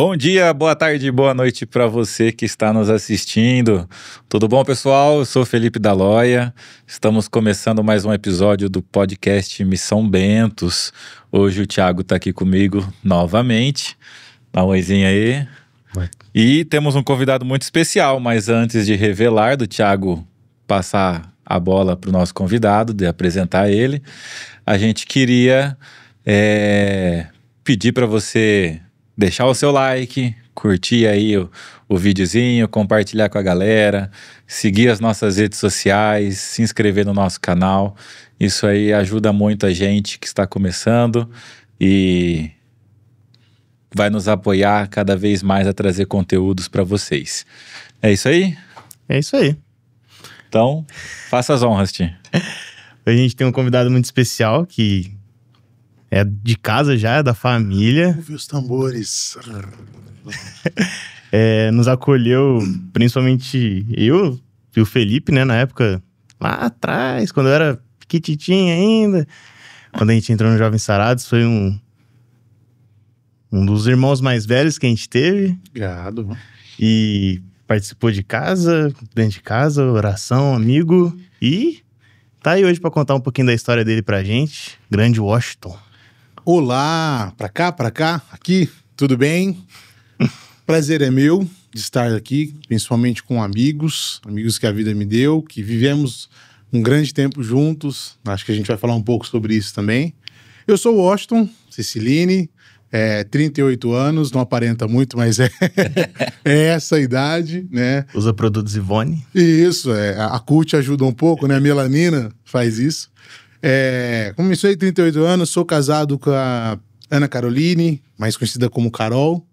Bom dia, boa tarde, boa noite para você que está nos assistindo. Tudo bom, pessoal? Eu sou Felipe Daloia. Estamos começando mais um episódio do podcast Missão Bentos. Hoje o Thiago está aqui comigo novamente. Dá um oizinho aí. Vai. E temos um convidado muito especial, mas antes de revelar, do Thiago passar a bola para o nosso convidado, de apresentar ele, a gente queria pedir para você deixar o seu like, curtir aí o videozinho, compartilhar com a galera, seguir as nossas redes sociais, se inscrever no nosso canal. Isso aí ajuda muito a gente que está começando e vai nos apoiar cada vez mais a trazer conteúdos para vocês. É isso aí? É isso aí. Então, faça as honras, Tim. A gente tem um convidado muito especial que é de casa já, é da família. Ouve os tambores. Nos acolheu, principalmente eu e o Felipe, né? Na época, lá atrás, quando eu era pequititinho ainda. Quando a gente entrou no Jovens Sarados, foi um dos irmãos mais velhos que a gente teve. Gado. E participou de casa, dentro de casa, oração, amigo. E tá aí hoje pra contar um pouquinho da história dele pra gente. Grande Washington. Olá, pra cá, aqui, tudo bem? Prazer é meu de estar aqui, principalmente com amigos que a vida me deu, que vivemos um grande tempo juntos. Acho que a gente vai falar um pouco sobre isso também. Eu sou o Washington Ciciline, 38 anos, não aparenta muito, mas é essa a idade, né? Usa produtos Ivone. Isso, a CUT ajuda um pouco, né? A melanina faz isso. Comecei 38 anos, sou casado com a Ana Caroline, mais conhecida como Carol.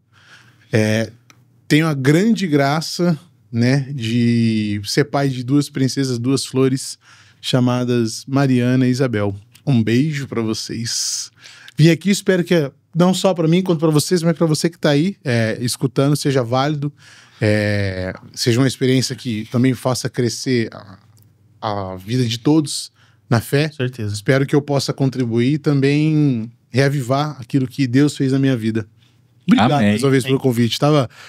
Tenho a grande graça, né, de ser pai de duas princesas, duas flores, chamadas Mariana e Isabel. Um beijo pra vocês. Vim aqui, espero que não só pra mim, quanto pra vocês, mas pra você que tá aí escutando, seja válido, seja uma experiência que também faça crescer a vida de todos na fé. Com certeza. Espero que eu possa contribuir e também reavivar aquilo que Deus fez na minha vida. Obrigado mais uma vez pelo convite.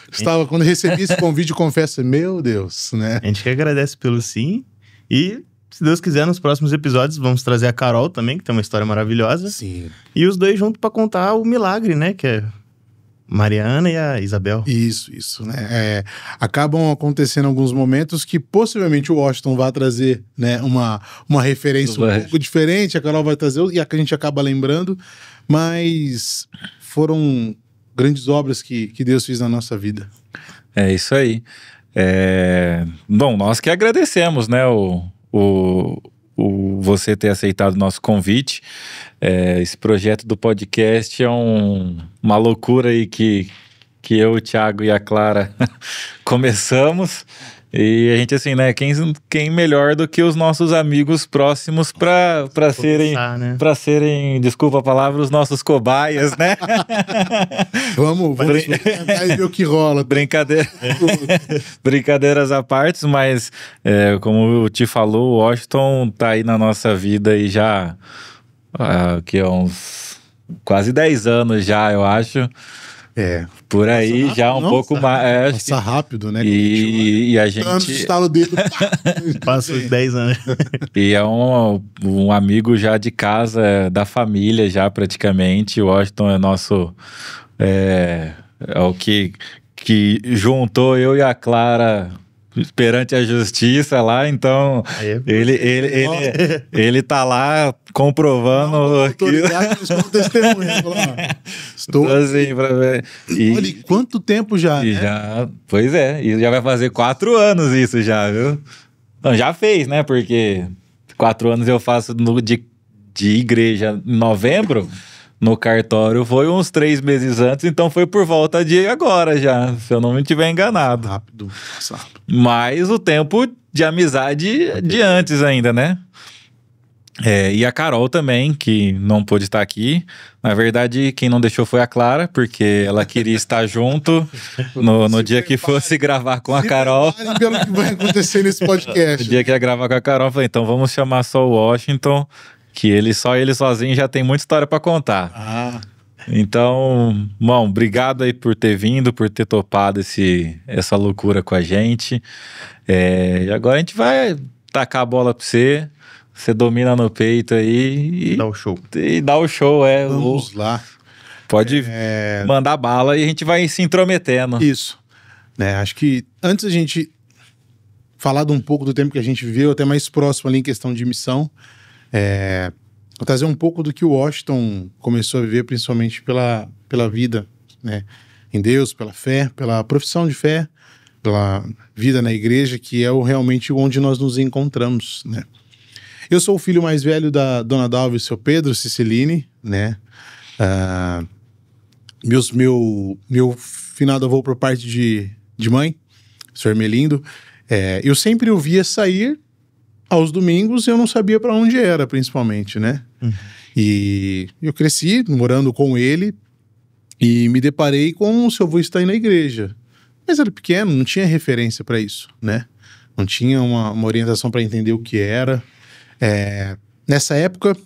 Estava quando recebi esse convite, eu confesso, meu Deus, né? A gente que agradece pelo sim. E, se Deus quiser, nos próximos episódios vamos trazer a Carol também, que tem uma história maravilhosa. Sim. E os dois juntos pra contar o milagre, né? Que é Mariana e a Isabel. Isso, né? Acabam acontecendo alguns momentos que possivelmente o Washington vai trazer, né, uma referência um pouco diferente, a Carol vai trazer, e a gente acaba lembrando, mas foram grandes obras que Deus fez na nossa vida. É isso aí. Bom, nós que agradecemos, né, você ter aceitado o nosso convite. Esse projeto do podcast é uma loucura aí que eu, o Thiago e a Clara começamos. E a gente, assim, né, quem melhor do que os nossos amigos próximos para serem, desculpa a palavra, os nossos cobaias, né? Vamos tentar ver o que rola. Brincadeiras à parte, mas como eu te falou, o Washington tá aí na nossa vida e já que é uns quase 10 anos já, eu acho. Por aí rápido, já um pouco mais. Passa rápido, né? E a gente. Estala o dedo. Passa os 10 anos. E é um amigo já de casa, da família já praticamente. O Washington é nosso. É o que juntou eu e a Clara perante a justiça lá, então ele tá lá comprovando aquilo. Estou então, assim, pra ver. Olha, quanto tempo já, né? Pois é, e já vai fazer 4 anos isso já, viu? Então, já fez, né? Porque 4 anos eu faço de igreja em novembro. No cartório foi uns 3 meses antes, então foi por volta de agora já, se eu não me estiver enganado. Rápido. Mas o tempo de amizade de antes ainda, né? E a Carol também, que não pôde estar aqui. Na verdade, quem não deixou foi a Clara, porque ela queria estar junto no dia que fosse gravar com a Carol. Pelo que vai acontecer nesse podcast. No dia que ia gravar com a Carol, eu falei, então vamos chamar só o Washington, que ele sozinho já tem muita história pra contar. Então, bom, obrigado aí por ter vindo, por ter topado essa loucura com a gente. E agora a gente vai tacar a bola pra você. Você domina no peito aí Dá o show. E dá o show, Vamos lá. Pode mandar bala e a gente vai se intrometendo. Isso. Acho que antes a gente falar de um pouco do tempo que a gente viveu, até mais próximo ali em questão de missão, vou trazer um pouco do que o Washington começou a viver, principalmente pela vida, né, em Deus, pela fé, pela profissão de fé, pela vida na igreja, que é realmente onde nós nos encontramos, né. Eu sou o filho mais velho da Dona Dalva e seu Pedro Ciciline, né. Meu finado avô por parte de mãe, o senhor Melindo, eu sempre o via sair aos domingos e eu não sabia para onde era, principalmente, né? Uhum. E eu cresci morando com ele e me deparei com o seu avô estar aí na igreja. Mas era pequeno, não tinha referência para isso, né? Não tinha uma orientação para entender o que era. Nessa época,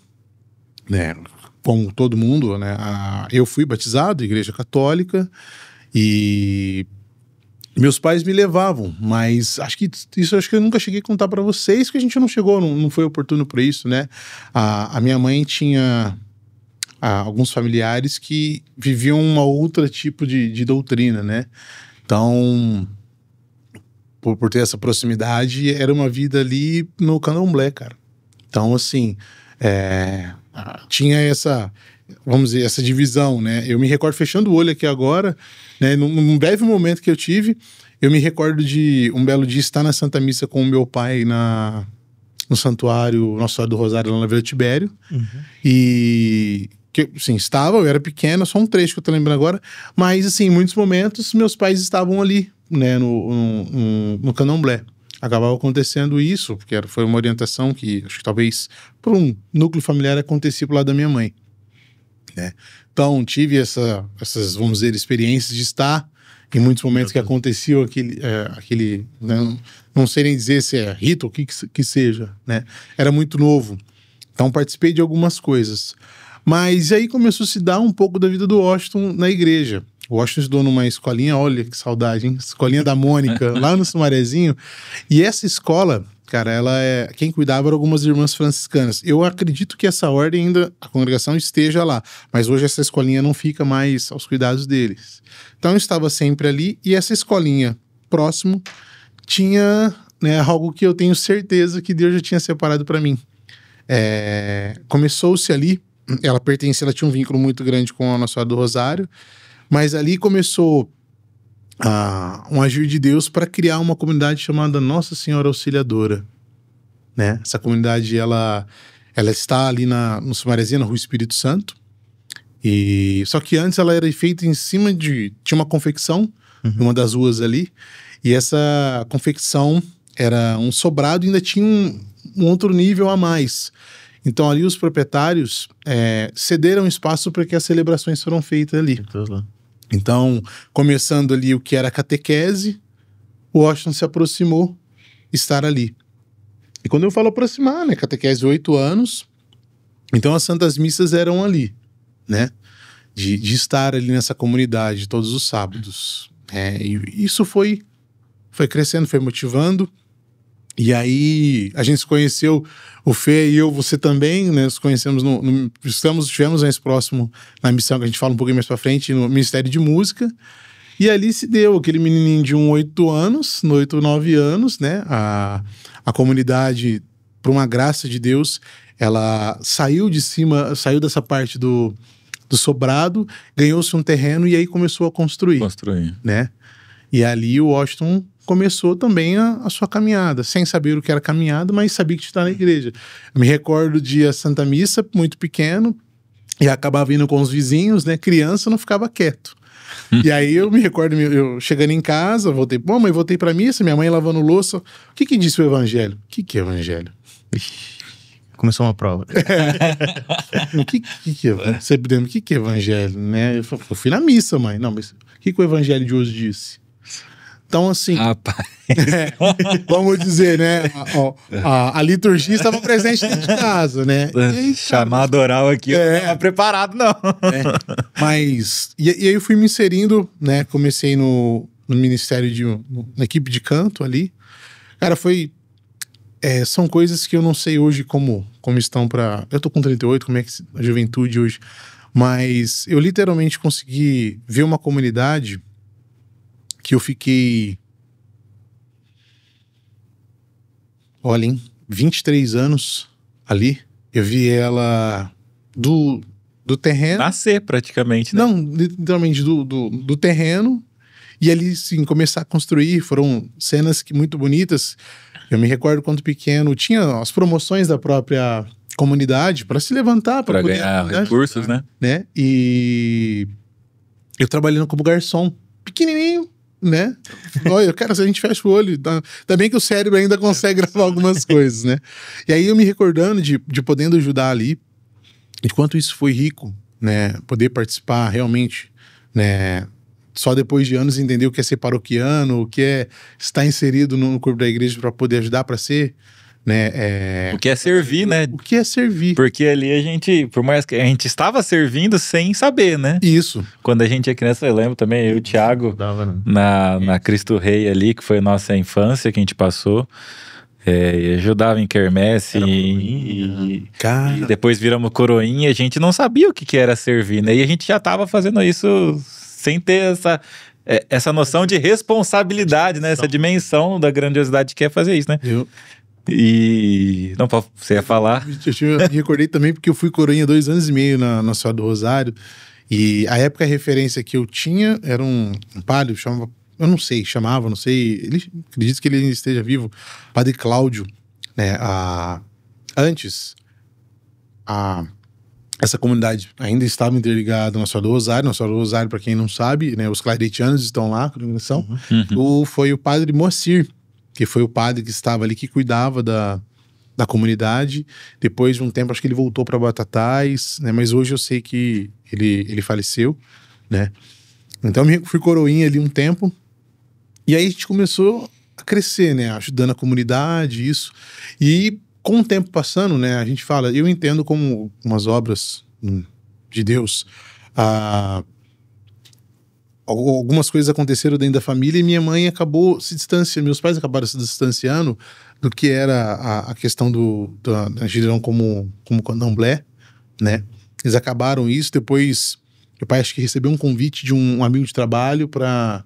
né, como todo mundo, né, eu fui batizado, igreja católica, e meus pais me levavam, mas acho que eu nunca cheguei a contar para vocês, que a gente não chegou, não foi oportuno para isso, né? A minha mãe tinha alguns familiares que viviam uma outra tipo de doutrina, né? Então, por ter essa proximidade, era uma vida ali no candomblé, cara. Então, assim, tinha essa, vamos dizer, essa divisão, né? Eu me recordo, fechando o olho aqui agora, né, num breve momento que eu tive, eu me recordo de um belo dia estar na Santa Missa com o meu pai no santuário Nossa Senhora do Rosário, lá na Vila Tibério. Uhum. E que, assim, eu era pequeno, só um trecho que eu tô lembrando agora, mas, assim, em muitos momentos, meus pais estavam ali, né, no candomblé. Acabava acontecendo isso, porque foi uma orientação que, acho que talvez, por um núcleo familiar, acontecia pro lado da minha mãe, né? Então, tive essas, vamos dizer, experiências de estar em muitos momentos que aconteciam aquele né, não sei nem dizer se é rito ou o que seja, né? Era muito novo. Então, participei de algumas coisas. Mas aí começou a se dar um pouco da vida do Washington na igreja. O Washington estudou numa escolinha, olha que saudade, hein? Escolinha da Mônica, lá no Sumarezinho. E essa escola, cara, quem cuidava eram algumas irmãs franciscanas. Eu acredito que essa ordem ainda, a congregação esteja lá, mas hoje essa escolinha não fica mais aos cuidados deles. Então eu estava sempre ali, e essa escolinha próximo tinha, né, algo que eu tenho certeza que Deus já tinha separado para mim. Começou-se ali, ela tinha um vínculo muito grande com a Nossa Senhora do Rosário, mas ali começou um agir de Deus para criar uma comunidade chamada Nossa Senhora Auxiliadora, né? Essa comunidade, ela está ali no Sumarezinho, na Rua Espírito Santo, e só que antes ela era feita em cima tinha uma confecção, em uma das ruas ali, e essa confecção era um sobrado e ainda tinha um outro nível a mais. Então ali os proprietários cederam espaço para que as celebrações foram feitas ali. Então, começando ali o que era a catequese, o Washington se aproximou estar ali. E quando eu falo aproximar, né, catequese 8 anos, então as santas missas eram ali, né, de estar ali nessa comunidade todos os sábados. E isso foi crescendo, foi motivando. E aí a gente se conheceu, o Fê e eu, você também, né? Nos conhecemos estivemos mais próximo na missão, que a gente fala um pouquinho mais pra frente, no Ministério de Música. E ali se deu aquele menininho de 8 anos, 8, 9 anos, né? A comunidade, por uma graça de Deus, ela saiu dessa parte do sobrado, ganhou-se um terreno e aí começou a construir. Né? E ali o Washington começou também a sua caminhada, sem saber o que era caminhada, mas sabia que estava na igreja. Eu me recordo de a Santa Missa, muito pequeno, e acabava indo com os vizinhos, né? Criança não ficava quieto. E aí eu me recordo, eu chegando em casa, voltei pra missa, minha mãe lavando louça. O que disse o evangelho? O que é evangelho? Começou uma prova. O que é evangelho, né? Eu fui na missa, mãe. Não, mas o que o evangelho de hoje disse? Então, assim, Rapaz, vamos dizer, né? A liturgia estava presente dentro de casa, né? E aí, chamado oral aqui, eu não estava preparado, não. Mas, e aí eu fui me inserindo, né? Comecei no ministério na equipe de canto ali. Cara, são coisas que eu não sei hoje como estão pra... Eu tô com 38, como é que a juventude hoje... Mas eu literalmente consegui ver uma comunidade que eu fiquei... Olha, hein? 23 anos ali. Eu vi ela do terreno... Nascer, praticamente, né? Não, literalmente do terreno. E ali, sim, começar a construir. Foram cenas muito bonitas. Eu me recordo quando pequeno. Tinha as promoções da própria... comunidade para se levantar, para ganhar recursos, né? E eu trabalhando como garçom, pequenininho, né? Olha, cara, se a gente fecha o olho, tá bem que o cérebro ainda consegue gravar algumas coisas, né? E aí eu me recordando de podendo ajudar ali, enquanto isso foi rico, né? Poder participar realmente, né? Só depois de anos entender o que é ser paroquiano, o que é estar inserido no corpo da igreja para poder ajudar para ser, né? O que é servir, né? O que é servir. Porque ali a gente, por mais que a gente estava servindo sem saber, né? Isso. Quando a gente é criança, eu lembro também, eu e o Thiago, na Cristo Rei ali, que foi nossa infância que a gente passou. E ajudava em quermesse e depois viramos coroinha. A gente não sabia o que era servir, né? E a gente já estava fazendo isso sem ter essa noção de responsabilidade, né? Essa dimensão da grandiosidade que é fazer isso, né? E... Não, você ia falar? Eu me recordei também porque eu fui coroinha 2 anos e meio na Senhora do Rosário. E a época a referência que eu tinha era um padre, chamava... Eu não sei, não sei. Acredito que ele ainda esteja vivo. Padre Cláudio, né? Antes, essa comunidade ainda estava interligada na Senhora do Rosário. Na Senhora do Rosário, para quem não sabe, né? Os claretianos estão lá, congregação. Foi o padre Moacir, que foi o padre que estava ali, que cuidava da comunidade. Depois de um tempo, acho que ele voltou para Batatais, né? Mas hoje eu sei que ele faleceu, né? Então eu fui coroinha ali um tempo. E aí a gente começou a crescer, né? Ajudando a comunidade, isso. E com o tempo passando, né? A gente fala, eu entendo como umas obras de Deus. Algumas coisas aconteceram dentro da família e minha mãe acabou se distanciando, meus pais acabaram se distanciando do que era a questão da geração como candomblé, né? Eles acabaram isso, depois meu pai acho que recebeu um convite de um amigo de trabalho para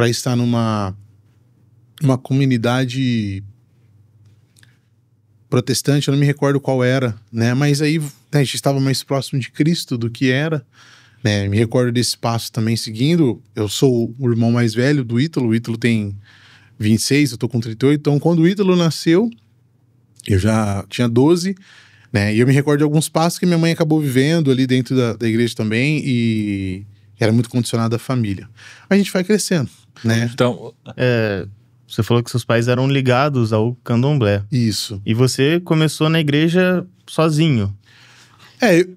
estar numa comunidade protestante, eu não me recordo qual era, né? Mas aí a gente estava mais próximo de Cristo do que era, né? Me recordo desse passo também seguindo. Eu sou o irmão mais velho do Ítalo. O Ítalo tem 26, eu tô com 38. Então, quando o Ítalo nasceu, eu já tinha 12, né? E eu me recordo de alguns passos que minha mãe acabou vivendo ali dentro da igreja também e era muito condicionada à família. A gente vai crescendo, né? Então, você falou que seus pais eram ligados ao candomblé. Isso. E você começou na igreja sozinho.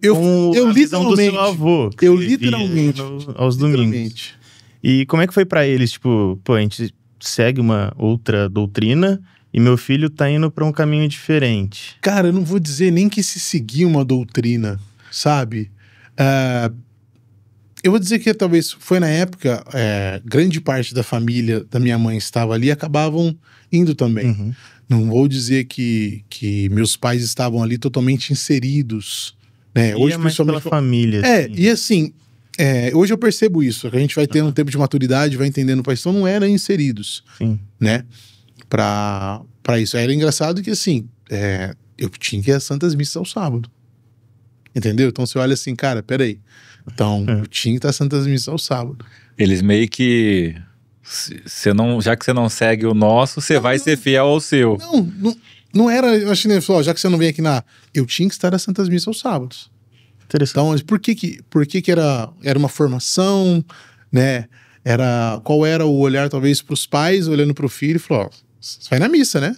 Eu literalmente... do seu avô. Eu literalmente... Aos domingos. E como é que foi pra eles? Tipo, a gente segue uma outra doutrina e meu filho tá indo pra um caminho diferente. Cara, eu não vou dizer nem que se seguir uma doutrina, sabe? Eu vou dizer que talvez foi na época, grande parte da família da minha mãe estava ali e acabavam indo também. Uhum. Não vou dizer que meus pais estavam ali totalmente inseridos, né? Hoje, mais pela família. Assim. E assim, hoje eu percebo isso, que a gente vai tendo um tempo de maturidade, vai entendendo, mas então não eram inseridos, sim, né? Pra isso. Era engraçado que assim, eu tinha que ir às Santas Missas ao sábado. Entendeu? Então você olha assim, cara, peraí. Então, eu tinha que estar às Santas Missas ao sábado. Eles meio que... já que você não segue o nosso, você vai ser fiel ao seu. Não era... Eu acho que já que você não vem aqui eu tinha que estar às Santas Missas aos sábados. Interessante. Então, por que era uma formação, né? Qual era o olhar, talvez, para os pais, olhando para o filho e falou, você vai na missa, né?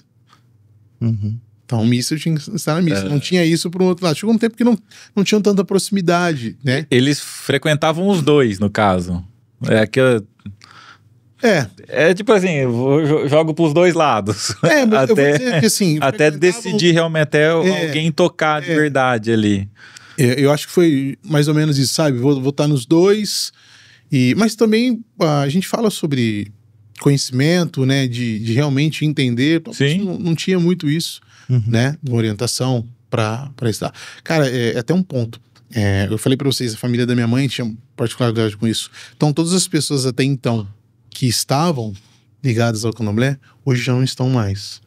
Uhum. Então, missa, eu tinha que estar na missa. Não tinha isso para o outro lado. Chegou um tempo que não tinham tanta proximidade, né? Eles frequentavam os dois, no caso. É tipo assim, jogo pros dois lados. Mas eu vou dizer que, assim, até decidir realmente, até alguém tocar de verdade ali. Eu acho que foi mais ou menos isso, sabe? Vou estar nos dois. Mas também a gente fala sobre conhecimento, né? De realmente entender. Sim. Não tinha muito isso, né? Uma orientação para estudar. Cara, é até um ponto. Eu falei para vocês, a família da minha mãe tinha particularidade com isso. Então, todas as pessoas até então que estavam ligadas ao candomblé, hoje já não estão mais.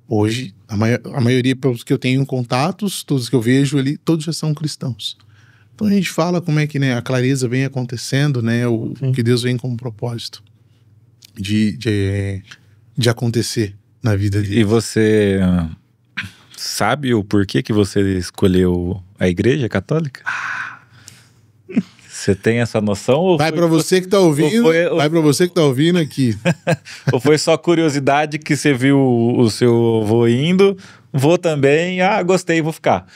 Hoje, a maioria, pelos que eu tenho contatos, todos que eu vejo ali, todos já são cristãos. Então a gente fala como é que, né, a clareza vem acontecendo, né, o que Deus vem como propósito de acontecer na vida dele. E você sabe o porquê que você escolheu a Igreja Católica? Você tem essa noção? Vai para você que tá ouvindo, vai para você que tá ouvindo aqui. Ou foi só curiosidade que você viu o seu avô indo, vou também, gostei, vou ficar.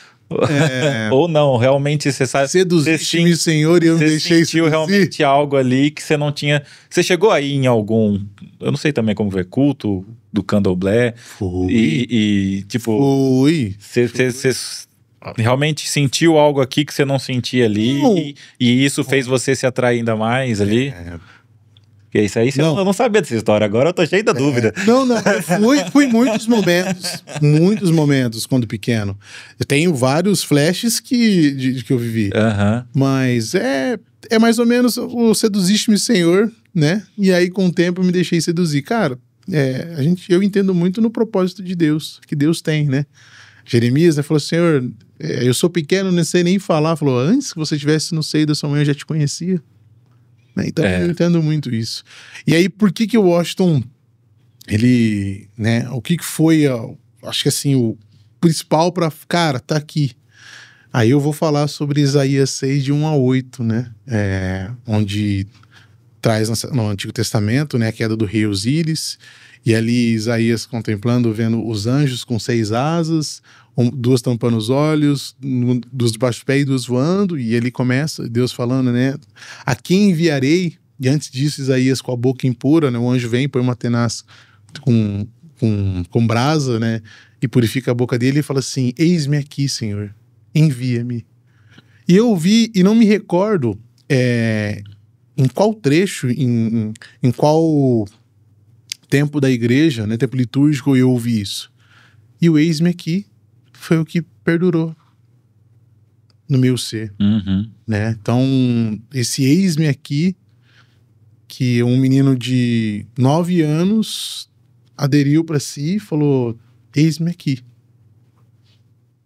Ou não, realmente você sabe... Seduziste-me, Senhor, e eu me deixei seduzir. Você sentiu realmente algo ali que você não tinha... Você chegou aí em algum... Eu não sei também como foi, culto do candomblé. Fui. Tipo... Fui. Você realmente sentiu algo aqui que você não sentia ali e isso fez você se atrair ainda mais ali? Porque isso aí eu não sabia dessa história, agora eu tô cheio da dúvida. Não, eu fui muitos momentos quando pequeno. Eu tenho vários flashes que eu vivi. Mas é mais ou menos o seduziste-me, Senhor, né? E aí com o tempo eu me deixei seduzir. Cara, eu entendo muito no propósito de Deus, que Deus tem, né? Jeremias, né, falou, Senhor, eu sou pequeno, não sei nem falar. Falou, antes que você estivesse no seio da sua mãe, eu já te conhecia. Então eu entendo muito isso. E aí, por que o Washington, ele, né, o que foi, acho que assim, o principal para, cara, tá aqui. Aí eu vou falar sobre Isaías 6, de 1 a 8, né, onde traz no Antigo Testamento, né, a queda do rei Osíris. E ali Isaías contemplando, vendo os anjos com 6 asas, 2 tampando os olhos, 2 debaixo do pé e 2 voando. E ele começa, Deus falando, né? A quem enviarei? E antes disso, Isaías com a boca impura, né? O anjo vem, põe uma tenaz com brasa, né? E purifica a boca dele e fala assim, eis-me aqui, Senhor, envia-me. E eu ouvi, e não me recordo em qual trecho, em qual... tempo da igreja, né, tempo litúrgico, eu ouvi isso. E o eis-me aqui foi o que perdurou no meu ser. Né? Então, esse eis-me aqui, que um menino de 9 anos aderiu para si e falou, eis-me aqui.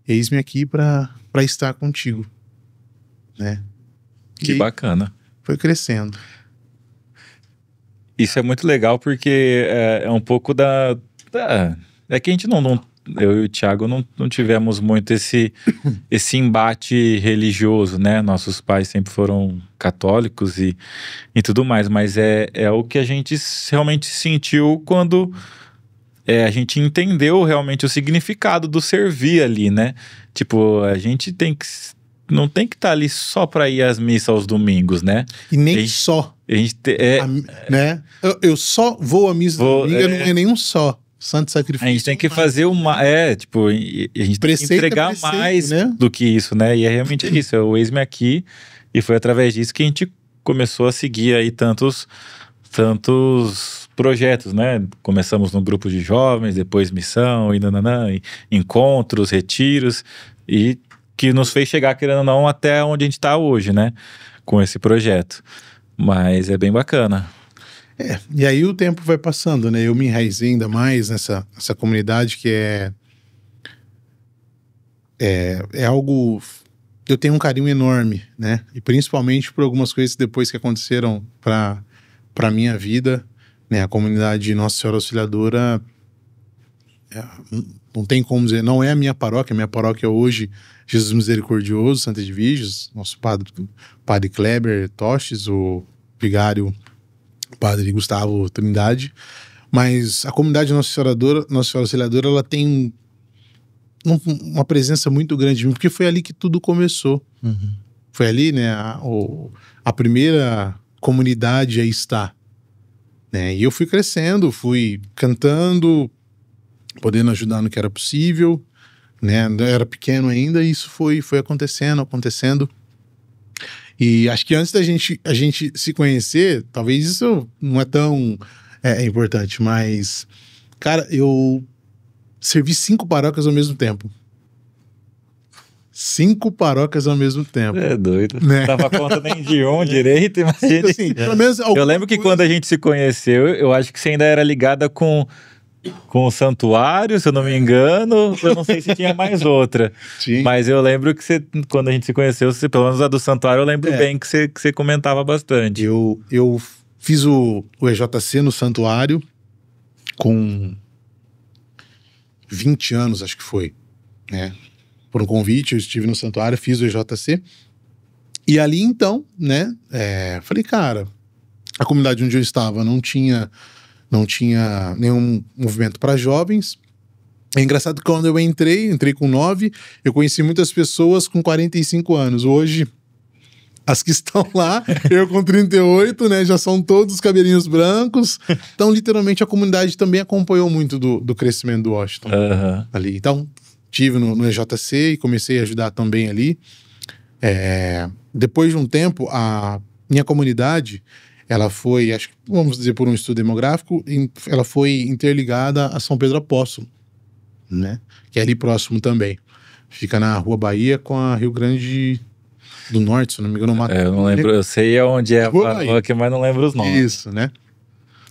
Eis-me aqui para estar contigo. Né? Que bacana. Foi crescendo. Isso é muito legal porque é um pouco é que a gente eu e o Thiago não tivemos muito esse embate religioso, né? Nossos pais sempre foram católicos e tudo mais, mas é o que a gente realmente sentiu quando a gente entendeu realmente o significado do servir ali, né? Tipo, a gente não tem que estar ali só para ir às missas aos domingos, né? E nem só. Né? Eu só vou à missa domingo, não é nenhum só. Santo sacrifício. A gente tem que fazer uma... a gente tem que entregar mais, né, do que isso, né? E é realmente isso, é o eis-me aqui. E foi através disso que a gente começou a seguir aí tantos projetos, né? Começamos no grupo de jovens, depois missão, e encontros, retiros, e que nos fez chegar, querendo ou não, até onde a gente está hoje, né? Com esse projeto. Mas é bem bacana. E aí o tempo vai passando, né? Eu me enraizei ainda mais nessa comunidade que é algo... Eu tenho um carinho enorme, né? E principalmente por algumas coisas depois que aconteceram para minha vida, né? A comunidade Nossa Senhora Auxiliadora, não tem como dizer, não é a minha paróquia hoje, Jesus Misericordioso, Santa Edviges, nosso padre Kleber Toches, o vigário padre Gustavo Trindade, mas a comunidade Nossa Senhora Auxiliadora, ela tem uma presença muito grande de mim, porque foi ali que tudo começou. Foi ali, né, a primeira comunidade a estar, né? E eu fui crescendo, fui cantando, podendo ajudar no que era possível, né? Eu era pequeno ainda e isso foi acontecendo. E acho que antes da a gente se conhecer, talvez isso não é tão importante, mas, cara, eu servi 5 paróquias ao mesmo tempo. 5 paróquias ao mesmo tempo. É doido. Né? Não dava conta nem de um direito, imagina. Assim, pelo menos Eu lembro que quando a gente se conheceu, eu acho que você ainda era ligada com o santuário, se eu não me engano. Eu não sei se tinha mais outra. Sim. Mas eu lembro que você, quando a gente se conheceu, você, pelo menos a do santuário, eu lembro bem que você comentava bastante. Eu fiz o EJC no santuário com 20 anos, acho que foi, né? Por um convite, eu estive no santuário, fiz o EJC. E ali, então, né? Falei, cara, a comunidade onde eu estava não tinha nenhum movimento para jovens. É engraçado que quando eu entrei com 9, eu conheci muitas pessoas com 45 anos. Hoje, as que estão lá, eu com 38, né? Já são todos cabelinhos brancos. Então, literalmente, a comunidade também acompanhou muito do crescimento do Washington ali. Então, estive no EJC e comecei a ajudar também ali. Depois de um tempo, a minha comunidade, ela foi, acho que vamos dizer por um estudo demográfico, ela foi interligada a São Pedro Apóstolo, né? Que é ali próximo também. Fica na Rua Bahia com a Rio Grande do Norte, se não me engano. Eu não lembro, eu sei onde é a paróquia, mas não lembro os nomes. Isso, né?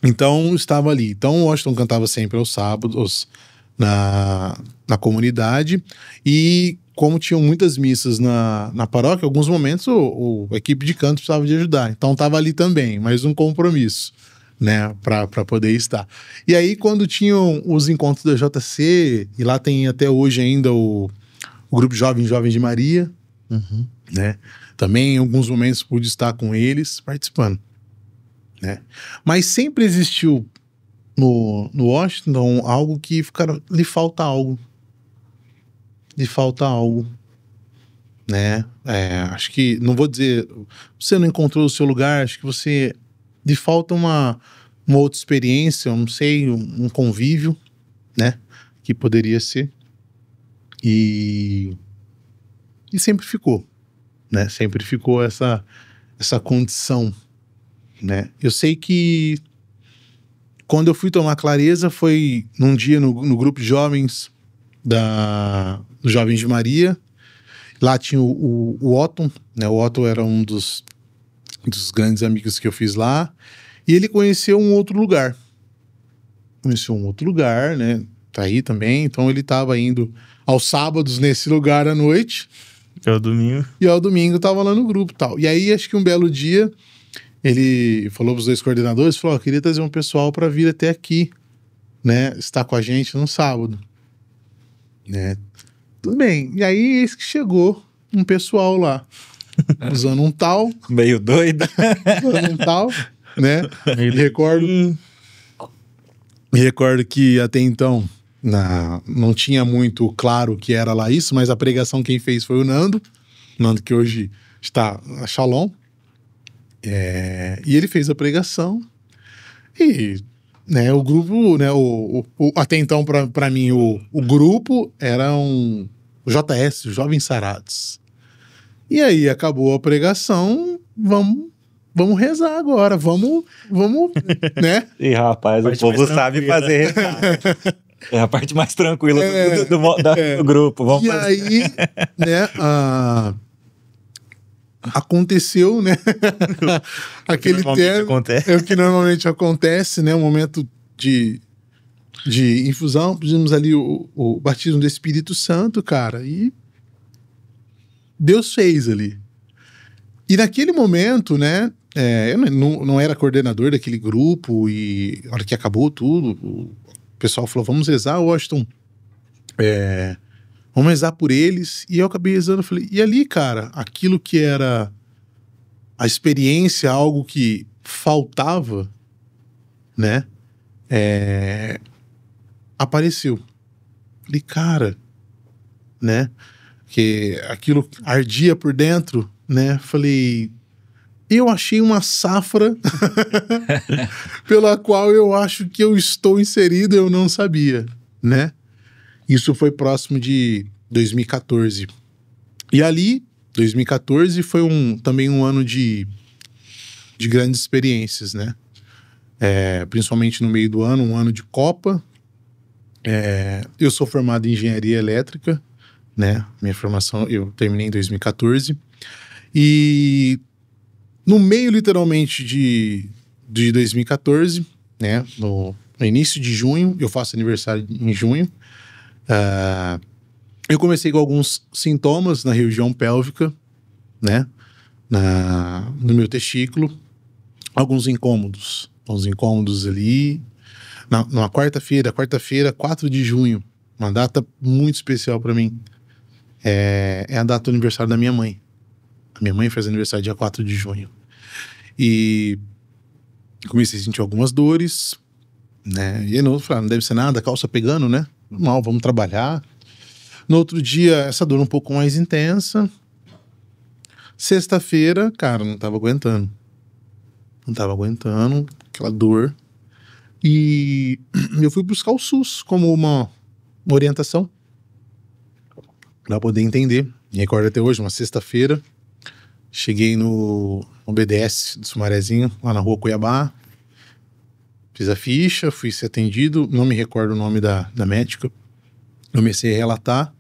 Então, estava ali. Então, o Washington cantava sempre aos sábados na comunidade, e como tinham muitas missas na paróquia, em alguns momentos a equipe de canto precisava de ajudar. Então, estava ali também, mais um compromisso, né, para poder estar. E aí, quando tinham os encontros da JC, e lá tem até hoje ainda o grupo Jovens de Maria, né? Também em alguns momentos pude estar com eles participando, né? Mas sempre existiu no Washington algo que, cara, lhe falta algo, né? Acho que, não vou dizer, você não encontrou o seu lugar, acho que você lhe falta uma outra experiência, eu não sei, um convívio, né? Que poderia ser. E sempre ficou, né? Sempre ficou essa condição, né? Eu sei que quando eu fui tomar clareza foi num dia no grupo de jovens dos Jovens de Maria. Lá tinha o Otton, né? O Otton era um dos grandes amigos que eu fiz lá. E ele conheceu um outro lugar. Né? Tá aí também. Então ele estava indo aos sábados nesse lugar à noite. É o domingo. E ao domingo tava lá no grupo e tal. E aí, acho que um belo dia, ele falou pros 2 coordenadores, falou, queria trazer um pessoal para vir até aqui, né? Estar com a gente no sábado. Né? Tudo bem. E aí, eis que chegou um pessoal lá, usando um tal. Meio doido. Usando um tal, né? Me recordo que até então não tinha muito claro o que era lá isso, mas a pregação quem fez foi o Nando que hoje está na Shalom. E ele fez a pregação e, né, o grupo, né, até então para mim o grupo era o JS, Jovens Sarados. E aí acabou a pregação, vamos rezar agora, vamos, né? E rapaz, o povo sabe fazer rezar. É a parte mais tranquila do grupo. Vamos e fazer. aí, né, aconteceu, né? Aquele termo. É o que normalmente acontece, né? Um momento de infusão, pedimos ali o batismo do Espírito Santo, cara, e Deus fez ali. E naquele momento, né? Eu não era coordenador daquele grupo, e na hora que acabou tudo, o pessoal falou, vamos rezar, Washington. Vamos rezar por eles. E eu acabei rezando, falei, e ali, cara, aquilo que era a experiência, algo que faltava, né? Apareceu. Falei, cara, né? Que aquilo ardia por dentro, né? Falei, eu achei uma safra pela qual eu acho que eu estou inserido, eu não sabia, né? Isso foi próximo de 2014. E ali, 2014 foi também um ano de grandes experiências, né? Principalmente no meio do ano, um ano de Copa. Eu sou formado em engenharia elétrica, né? Minha formação eu terminei em 2014. E no meio, literalmente, de 2014, né? No início de junho, eu faço aniversário em junho. Eu comecei com alguns sintomas na região pélvica, né? No meu testículo. Alguns incômodos ali. Na quarta-feira, 4 de junho, uma data muito especial para mim. É a data do aniversário da minha mãe. A minha mãe faz aniversário dia 4 de junho. E comecei a sentir algumas dores, né? E aí no outro, não deve ser nada, calça pegando, né? Normal, vamos trabalhar. No outro dia, essa dor um pouco mais intensa. Sexta-feira, cara, não tava aguentando. Aquela dor. E eu fui buscar o SUS como uma orientação para poder entender. Me recordo até hoje, uma sexta-feira. Cheguei no BDS do Sumarezinho, lá na rua Cuiabá. Fiz a ficha, fui ser atendido. Não me recordo o nome da médica. Comecei a relatar.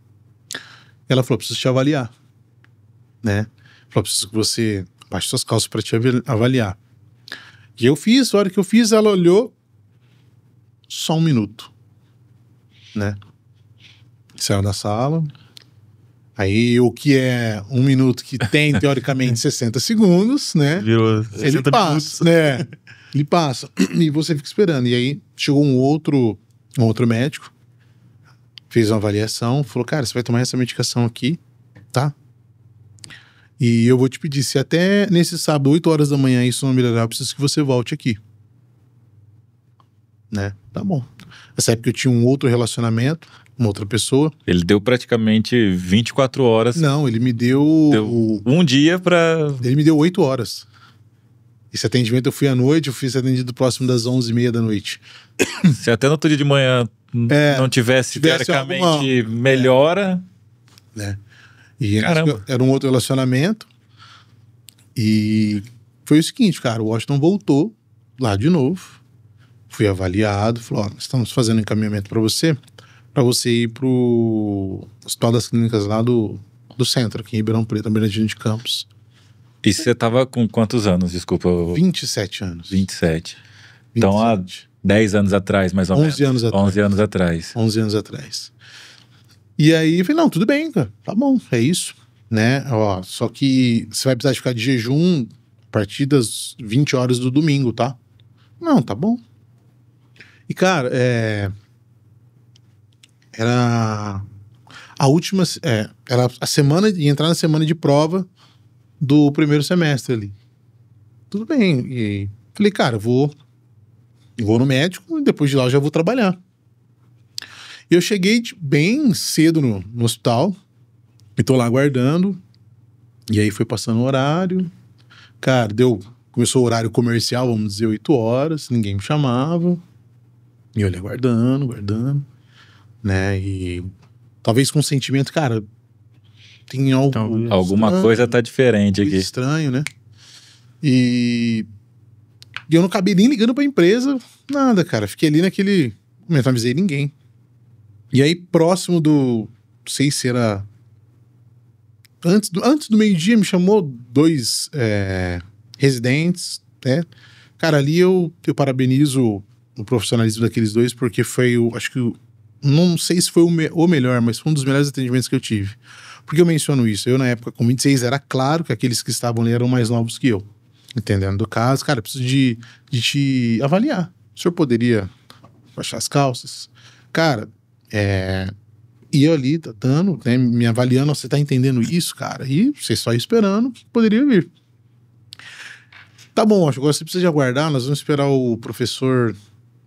Ela falou, preciso te avaliar. Né? Falou, preciso que você baixe suas calças para te avaliar. E eu fiz, a hora que eu fiz, ela olhou. Só 1 minuto. Né? Saiu da sala. Aí, o que é 1 minuto que tem, teoricamente, 60 segundos, né? Virou 60 ele passa, minutos. né? Ele passa. E você fica esperando. E aí, chegou um outro médico, fez uma avaliação, falou, cara, você vai tomar essa medicação aqui, tá? E eu vou te pedir, se até nesse sábado, 8 horas da manhã, isso não melhorar, eu preciso que você volte aqui. Né? Tá bom. Nessa época eu tinha um outro relacionamento, uma outra pessoa. Ele deu praticamente 24 horas. Não, ele me deu um dia pra... Ele me deu 8 horas. Esse atendimento eu fui à noite, eu fiz atendido próximo das 11h30 da noite. Se até no outro dia de manhã não tivesse teoricamente melhora... Né? E caramba. Era um outro relacionamento. E foi o seguinte, cara, o Washington voltou lá de novo. Fui avaliado, falou, ó, estamos fazendo um encaminhamento para você ir pro Hospital das Clínicas lá do centro, aqui em Ribeirão Preto, Bernardino de Campos. E você tava com quantos anos, desculpa? 27 anos. 27. Então, há 10 anos atrás, mais ou menos. 11 anos atrás. 11 anos atrás. 11 anos atrás. E aí, eu falei, não, tudo bem, cara, tá bom, é isso, né? Ó, só que você vai precisar de ficar de jejum a partir das 20 horas do domingo, tá? Não, tá bom. E, cara, era a última... era a semana... Ia entrar na semana de prova do primeiro semestre ali. Tudo bem. E falei, cara, eu vou no médico e depois de lá eu já vou trabalhar. E eu cheguei bem cedo no hospital e tô lá aguardando. E aí foi passando o horário. Cara, começou o horário comercial, vamos dizer, 8 horas. Ninguém me chamava. E eu ali aguardando, né? E talvez com o sentimento, cara, tem algo alguma estranho, coisa tá diferente aqui. Estranho, né? E eu não acabei nem ligando pra empresa, nada, cara. Fiquei ali naquele momento, não avisei ninguém. E aí, próximo não sei se era... Antes do meio-dia, me chamou 2 residentes, né? Cara, ali eu parabenizo o profissionalismo daqueles 2, porque foi acho que não sei se foi o melhor, mas foi um dos melhores atendimentos que eu tive. Por que eu menciono isso? Eu, na época, com 26, era claro que aqueles que estavam ali eram mais novos que eu. Entendendo do caso, cara, eu preciso de te avaliar. O senhor poderia baixar as calças? Cara, e eu ali, dando, né, me avaliando, você tá entendendo isso, cara? E você só esperando que poderia vir. Tá bom, acho que agora você precisa de aguardar, nós vamos esperar o professor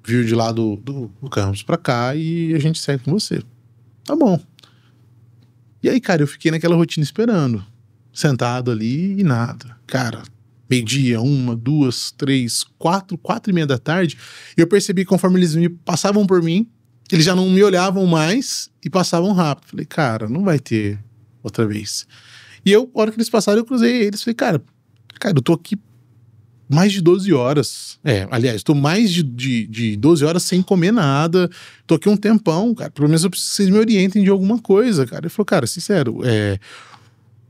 vir de lá do campus pra cá e a gente segue com você. Tá bom. E aí, cara, eu fiquei naquela rotina esperando. Sentado ali e nada. Cara, meio-dia, 1, 2, 3, 4, 4:30 da tarde, e eu percebi que conforme eles passavam por mim, eles já não me olhavam mais e passavam rápido. Falei, cara, não vai ter outra vez. E eu, a hora que eles passaram, eu cruzei eles. Falei, cara, eu tô aqui mais de 12 horas. Aliás, tô mais de 12 horas sem comer nada. Tô aqui um tempão, cara. Pelo menos eu preciso que vocês me orientem de alguma coisa, cara. Ele falou, cara, sincero,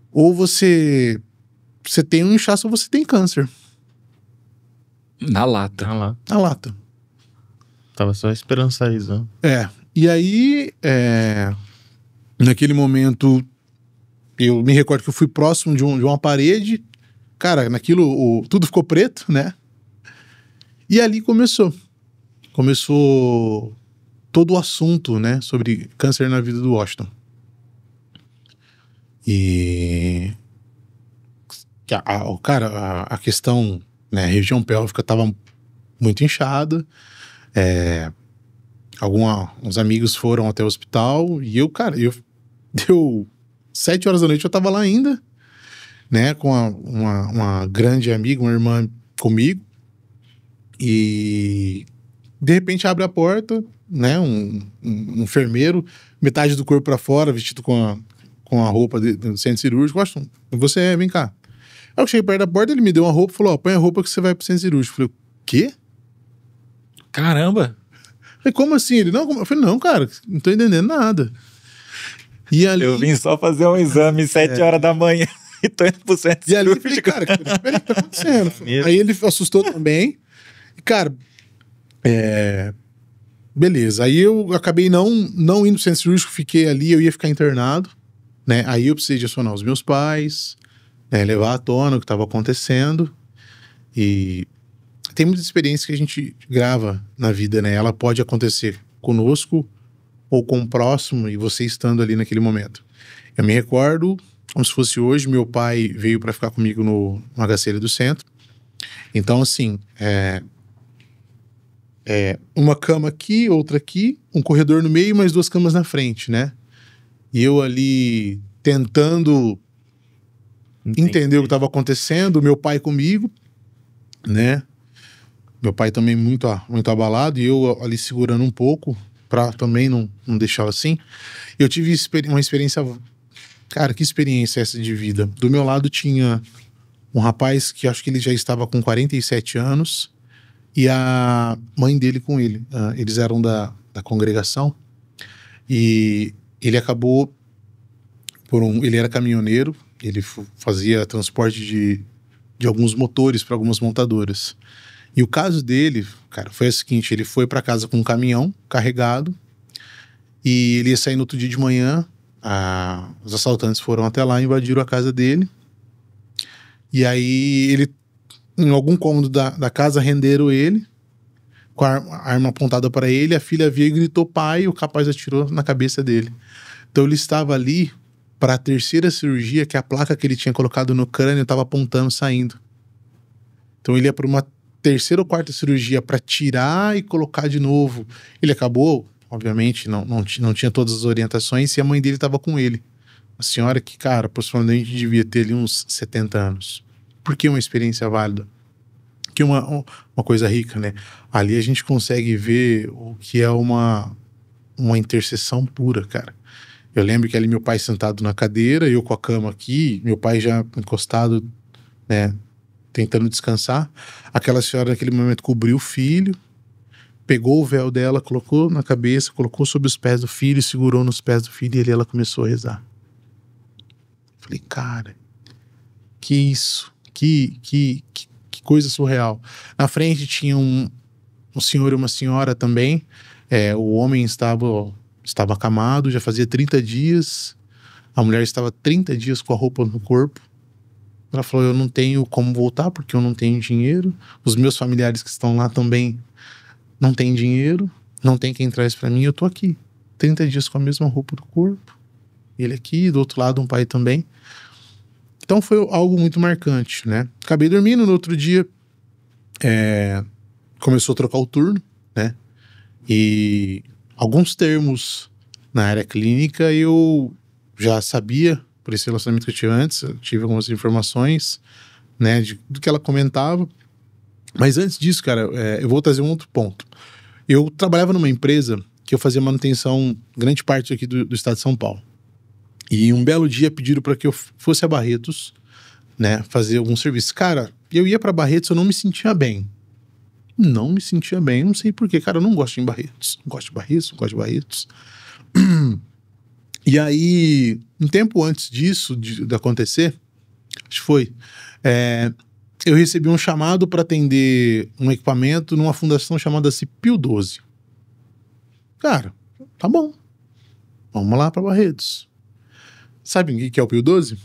ou você tem um inchaço ou você tem câncer. Na lata. Na lata. Tava só esperando sair, né? E aí, naquele momento, eu me recordo que eu fui próximo de uma parede. Cara, naquilo, tudo ficou preto, né? E ali começou todo o assunto, né, sobre câncer na vida do Washington. E a questão, né, a região pélvica estava muito inchada. Uns amigos foram até o hospital e deu 7 horas da noite, eu tava lá ainda, né, com uma grande amiga, uma irmã comigo, e de repente abre a porta, né, um enfermeiro, metade do corpo para fora, vestido com a roupa do centro cirúrgico. Você vem cá. Aí eu cheguei perto da porta, ele me deu uma roupa e falou, põe a roupa que você vai pro centro cirúrgico. Eu falei, o quê? Caramba! Eu falei, como assim? Ele, não, eu falei, não, cara, não tô entendendo nada. E ali, eu vim só fazer um exame 7 horas da manhã e tô indo pro centro cirúrgico. E ali eu falei, cara, peraí, o que tá acontecendo? Aí ele assustou também. E, cara, beleza. Aí eu acabei não indo pro centro cirúrgico, fiquei ali, eu ia ficar internado, né? Aí eu precisei de acionar os meus pais, né, levar à tona o que estava acontecendo. E tem muita experiência que a gente grava na vida, né? Ela pode acontecer conosco ou com o próximo e você estando ali naquele momento. Eu me recordo, como se fosse hoje, meu pai veio para ficar comigo no HCL do centro. Então, assim, uma cama aqui, outra aqui, um corredor no meio, mais 2 camas na frente, né? E eu ali tentando entender o que estava acontecendo, meu pai comigo, né? Meu pai também muito abalado e eu ali segurando um pouco para também não deixá-lo assim. Eu tive uma experiência... Cara, que experiência essa de vida. Do meu lado tinha um rapaz que acho que ele já estava com 47 anos e a mãe dele com ele. Eles eram da congregação e ele acabou ele era caminhoneiro, ele fazia transporte de alguns motores para algumas montadoras. E o caso dele, cara, foi o seguinte, ele foi para casa com um caminhão carregado e ele ia sair no outro dia de manhã, os assaltantes foram até lá, invadiram a casa dele e aí ele, em algum cômodo da casa, renderam ele com a arma apontada para ele, a filha veio e gritou pai, e o capaz atirou na cabeça dele. Então ele estava ali para a 3ª cirurgia, que a placa que ele tinha colocado no crânio estava apontando, saindo. Então ele ia para uma 3ª ou 4ª cirurgia para tirar e colocar de novo. Ele acabou, obviamente, não tinha todas as orientações e a mãe dele estava com ele. Uma senhora que, cara, possivelmente devia ter ali uns 70 anos. Por que uma experiência válida? Que uma coisa rica, né? Ali a gente consegue ver o que é uma intercessão pura, cara. Eu lembro que ali meu pai sentado na cadeira, eu com a cama aqui, meu pai já encostado, né, tentando descansar. Aquela senhora naquele momento cobriu o filho, pegou o véu dela, colocou na cabeça, colocou sobre os pés do filho, segurou nos pés do filho e ali ela começou a rezar. Falei, cara, que isso, que coisa surreal. Na frente tinha um senhor e uma senhora também. O homem estava acamado, já fazia 30 dias. A mulher estava 30 dias com a roupa no corpo. Ela falou, eu não tenho como voltar porque eu não tenho dinheiro. Os meus familiares que estão lá também não têm dinheiro. Não tem quem traz para mim. Eu tô aqui, 30 dias com a mesma roupa do corpo. Ele aqui, do outro lado um pai também. Então foi algo muito marcante, né? Acabei dormindo, no outro dia começou a trocar o turno, né? E alguns termos na área clínica eu já sabia, por esse relacionamento que eu tive antes, eu tive algumas informações, né, do que ela comentava. Mas antes disso, cara, eu vou trazer um outro ponto. Eu trabalhava numa empresa que eu fazia manutenção, grande parte aqui do estado de São Paulo. E um belo dia pediram para que eu fosse a Barretos, né, fazer algum serviço. Cara, eu ia para Barretos, eu não me sentia bem. Não me sentia bem, não sei porquê. Cara, eu não gosto de Barretos. Não gosto de Barretos, não gosto de Barretos. E aí, um tempo antes disso, de acontecer, acho que foi, eu recebi um chamado para atender um equipamento numa fundação chamada Pio 12. Cara, tá bom. Vamos lá para Barretos. Sabe o que é o Pio 12?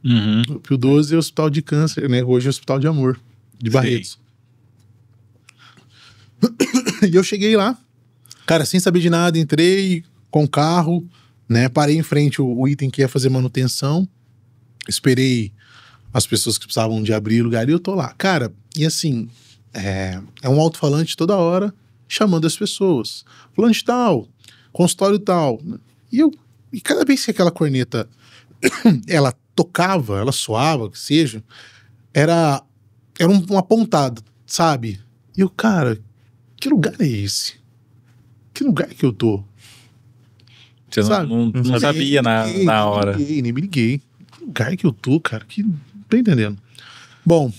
Uhum. O Pio 12 é o Hospital de Câncer, né? Hoje é o Hospital de Amor, de Barretos. E eu cheguei lá, cara, sem saber de nada, entrei com o carro, né? Parei em frente o item que ia fazer manutenção, esperei as pessoas que precisavam de abrir lugar e eu tô lá. Cara, e assim, é um alto-falante toda hora chamando as pessoas. Fulano de tal, consultório tal. E cada vez que aquela corneta ela tocava, ela soava, que seja, era uma pontada, sabe? E eu, cara, que lugar é esse? Que lugar que eu tô? Você não sabia na hora. Nem me liguei. Que lugar que eu tô, cara? Que não tô entendendo. Bom,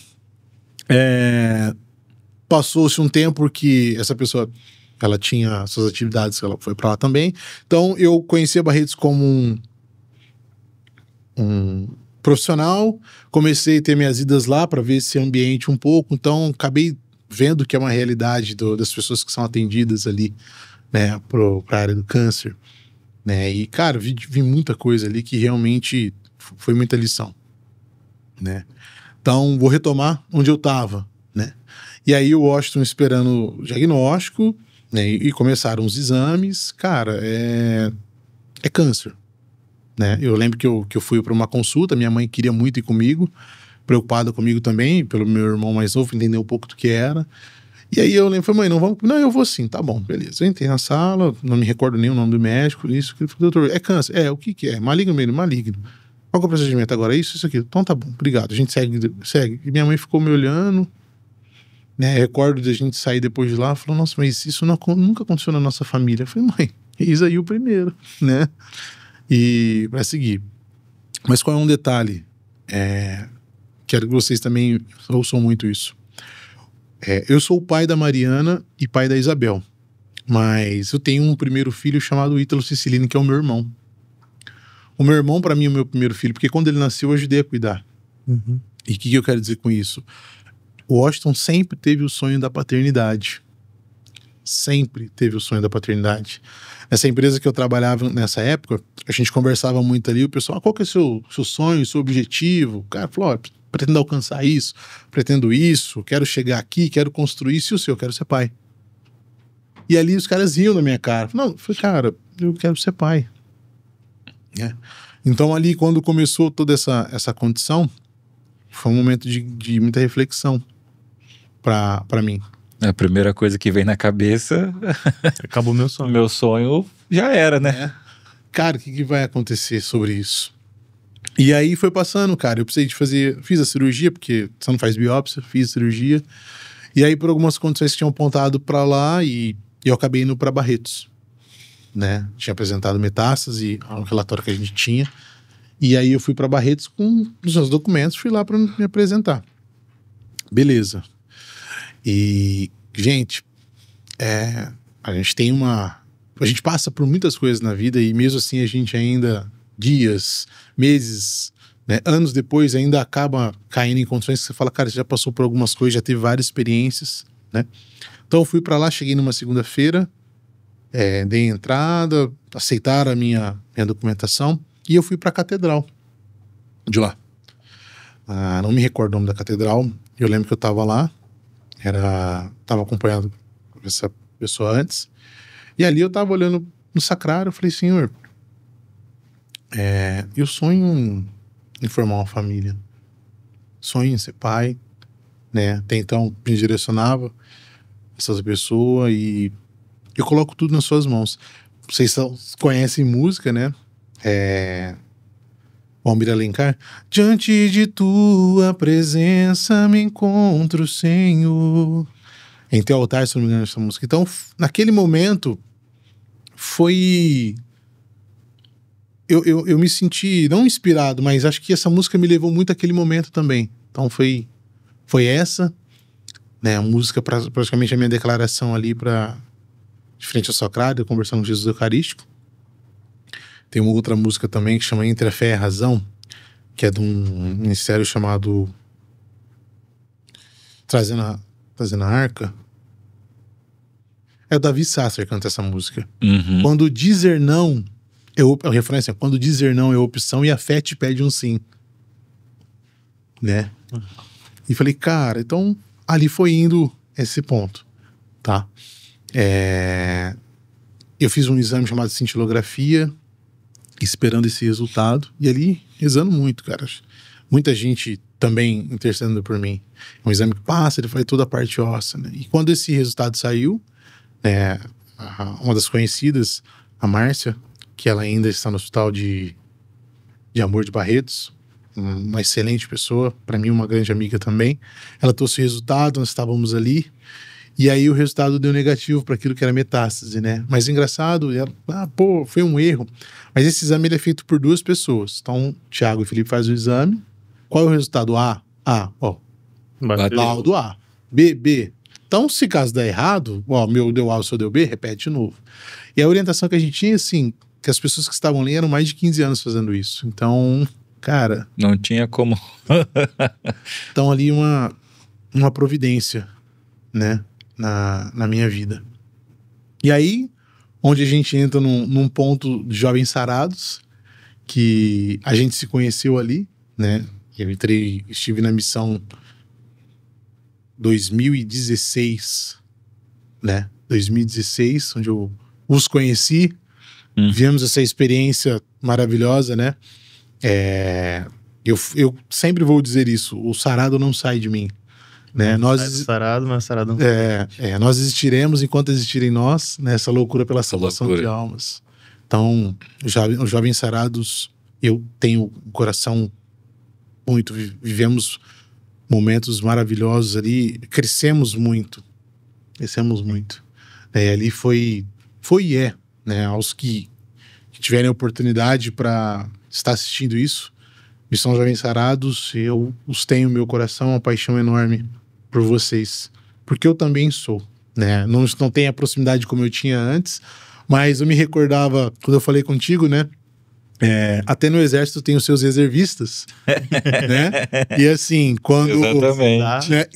passou-se um tempo que essa pessoa, ela tinha suas atividades, ela foi pra lá também. Então, eu conhecia Barretos como um profissional, comecei a ter minhas idas lá para ver esse ambiente um pouco, então acabei vendo que é uma realidade das pessoas que são atendidas ali, né, pra área do câncer, né, e cara, vi muita coisa ali que realmente foi muita lição, né. Então, vou retomar onde eu tava, né, e aí o Washington esperando o diagnóstico, né, e começaram os exames, cara, é câncer, né. Eu lembro que eu fui para uma consulta, minha mãe queria muito ir comigo, preocupada comigo também, pelo meu irmão mais novo, entender um pouco do que era. E aí eu lembro, falei, mãe, não vamos? Não, eu vou sim, tá bom, beleza. Eu entrei na sala, não me recordo nem o nome do médico, isso, doutor, é câncer? O que é? Maligno mesmo, maligno. Qual que é o procedimento agora? Isso aqui. Então tá bom, obrigado, a gente segue. E minha mãe ficou me olhando, né, recordo da gente sair depois de lá, falou, nossa, mas isso nunca aconteceu na nossa família. Eu falei, mãe, eis aí o primeiro, né, e vai seguir. Mas qual é um detalhe? Quero que vocês também ouçam muito isso. Eu sou o pai da Mariana e pai da Isabel, mas eu tenho um primeiro filho chamado Ítalo Cicilline, que é o meu irmão. O meu irmão, para mim, é o meu primeiro filho, porque quando ele nasceu, eu ajudei a cuidar. Uhum. E o que eu quero dizer com isso? O Washington sempre teve o sonho da paternidade. Sempre teve o sonho da paternidade. Essa empresa que eu trabalhava nessa época, a gente conversava muito ali, o pessoal, qual que é o seu sonho, o seu objetivo? O cara falou, pretendo alcançar isso, pretendo isso, quero chegar aqui, quero construir isso, e o seu, quero ser pai. E ali os caras riam na minha cara. Não, eu falei, cara, eu quero ser pai. Então ali, quando começou toda essa condição, foi um momento de muita reflexão para mim. A primeira coisa que vem na cabeça... Acabou meu sonho. Meu sonho já era, né? Cara, o que vai acontecer sobre isso? E aí foi passando, cara. Eu precisei fiz a cirurgia, porque você não faz biópsia, fiz a cirurgia. E aí, por algumas condições que tinham apontado para lá, e eu acabei indo para Barretos, né? Tinha apresentado metástase, um relatório que a gente tinha. E aí eu fui para Barretos com os meus documentos, fui lá para me apresentar. Beleza. E, gente, a gente tem a gente passa por muitas coisas na vida e mesmo assim a gente ainda, dias, meses, né, anos depois, ainda acaba caindo em condições que você fala, cara, você já passou por algumas coisas, já teve várias experiências, né? Então eu fui para lá, cheguei numa segunda-feira, dei entrada, aceitaram a minha documentação e eu fui para a catedral de lá. Não me recordo o nome da catedral, eu lembro que eu tava lá, tava acompanhando essa pessoa antes, e ali eu tava olhando no sacrário, eu falei, senhor, eu sonho em formar uma família, sonho em ser pai, né? Até então me direcionava essa pessoa e eu coloco tudo nas suas mãos. Vocês conhecem música, né? O Almir Alencar. Diante de tua presença me encontro, Senhor. Em teu altar, se não me engano, essa música. Então, naquele momento, foi... Eu me senti, não inspirado, mas acho que essa música me levou muito àquele momento também. Então, foi essa, né? A música, praticamente a minha declaração ali de frente ao Sacrário, conversando com Jesus Eucarístico. Tem uma outra música também que chama Entre a Fé e a Razão, que é de um ministério chamado Trazendo a Arca. É o Davi Sasser que canta essa música. Quando dizer não, o refrão é assim, quando dizer não é opção e a fé te pede um sim. Né? E falei, cara, então ali foi indo esse ponto, tá? Eu fiz um exame chamado cintilografia, esperando esse resultado, e ali rezando muito, cara. Muita gente também intercedendo por mim. É um exame que passa, ele faz toda a parte óssea, né? E quando esse resultado saiu, uma das conhecidas, a Márcia, que ela ainda está no hospital de Amor de Barretos, uma excelente pessoa, para mim uma grande amiga também. Ela trouxe o resultado, nós estávamos ali, e aí o resultado deu negativo para aquilo que era metástase, né? Mas engraçado, foi um erro. Mas esse exame ele é feito por 2 pessoas. Então, Tiago e Felipe fazem o exame. Qual é o resultado? A, laudo A. B. Então, se caso der errado, meu deu A, o seu deu B, repete de novo. E a orientação que a gente tinha, assim, que as pessoas que estavam ali eram mais de 15 anos fazendo isso. Então, cara... Não tinha como... Então, ali uma providência, né? Na minha vida. E aí, onde a gente entra num ponto de Jovens Sarados, que a gente se conheceu ali, né? Eu estive na missão 2016, né? 2016, onde eu os conheci, vivemos essa experiência maravilhosa, né? Eu sempre vou dizer isso, o sarado não sai de mim. Né? Nós sarado, mas sarado não. Nós existiremos enquanto existirem nós, nessa loucura pela salvação de almas. Então, os Jovens Sarados, eu tenho um coração muito, vivemos momentos maravilhosos ali, crescemos muito. Ali foi e é, né? Aos que tiverem oportunidade para estar assistindo isso, Missão Jovens Sarados, eu os tenho no meu coração, uma paixão enorme por vocês, porque eu também sou, né? Não tenho a proximidade como eu tinha antes, mas eu me recordava, quando eu falei contigo, né? Até no exército tem os seus reservistas, né? E assim,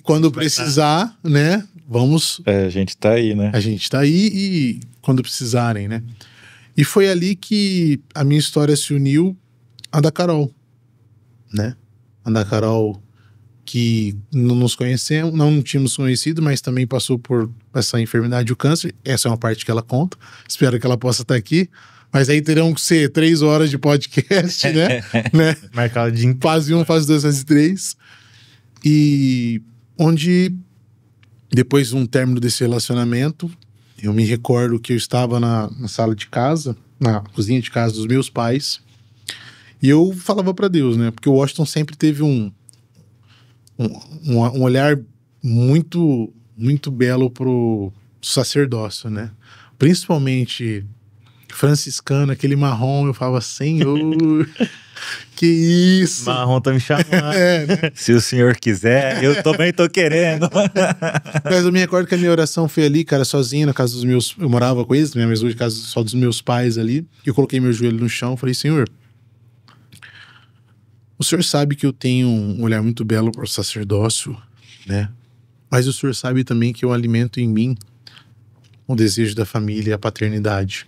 quando precisar, né? Vamos... a gente tá aí, né? A gente tá aí e quando precisarem, né? E foi ali que a minha história se uniu à da Carol, né? A da Carol, que não nos conhecemos, não tínhamos conhecido, mas também passou por essa enfermidade, o câncer. Essa é uma parte que ela conta. Espero que ela possa estar aqui. Mas aí terão que ser 3 horas de podcast, né? Marcado de fase 1, fase 2, fase 3. E onde, depois de um término desse relacionamento, eu me recordo que eu estava na sala de casa, na cozinha de casa dos meus pais, e eu falava para Deus, né? Porque o Washington sempre teve um olhar muito, muito belo pro sacerdócio, né? Principalmente franciscano, aquele marrom, eu falava, Senhor, que isso? Marrom tá me chamando. Né? Se o senhor quiser, eu também tô querendo. Mas eu me recordo que a minha oração foi ali, cara, sozinho, na casa dos meus... Eu morava com eles, mas hoje casa só dos meus pais ali. Eu coloquei meu joelho no chão, falei, Senhor, o senhor sabe que eu tenho um olhar muito belo para o sacerdócio, né? Mas o senhor sabe também que eu alimento em mim o desejo da família e a paternidade.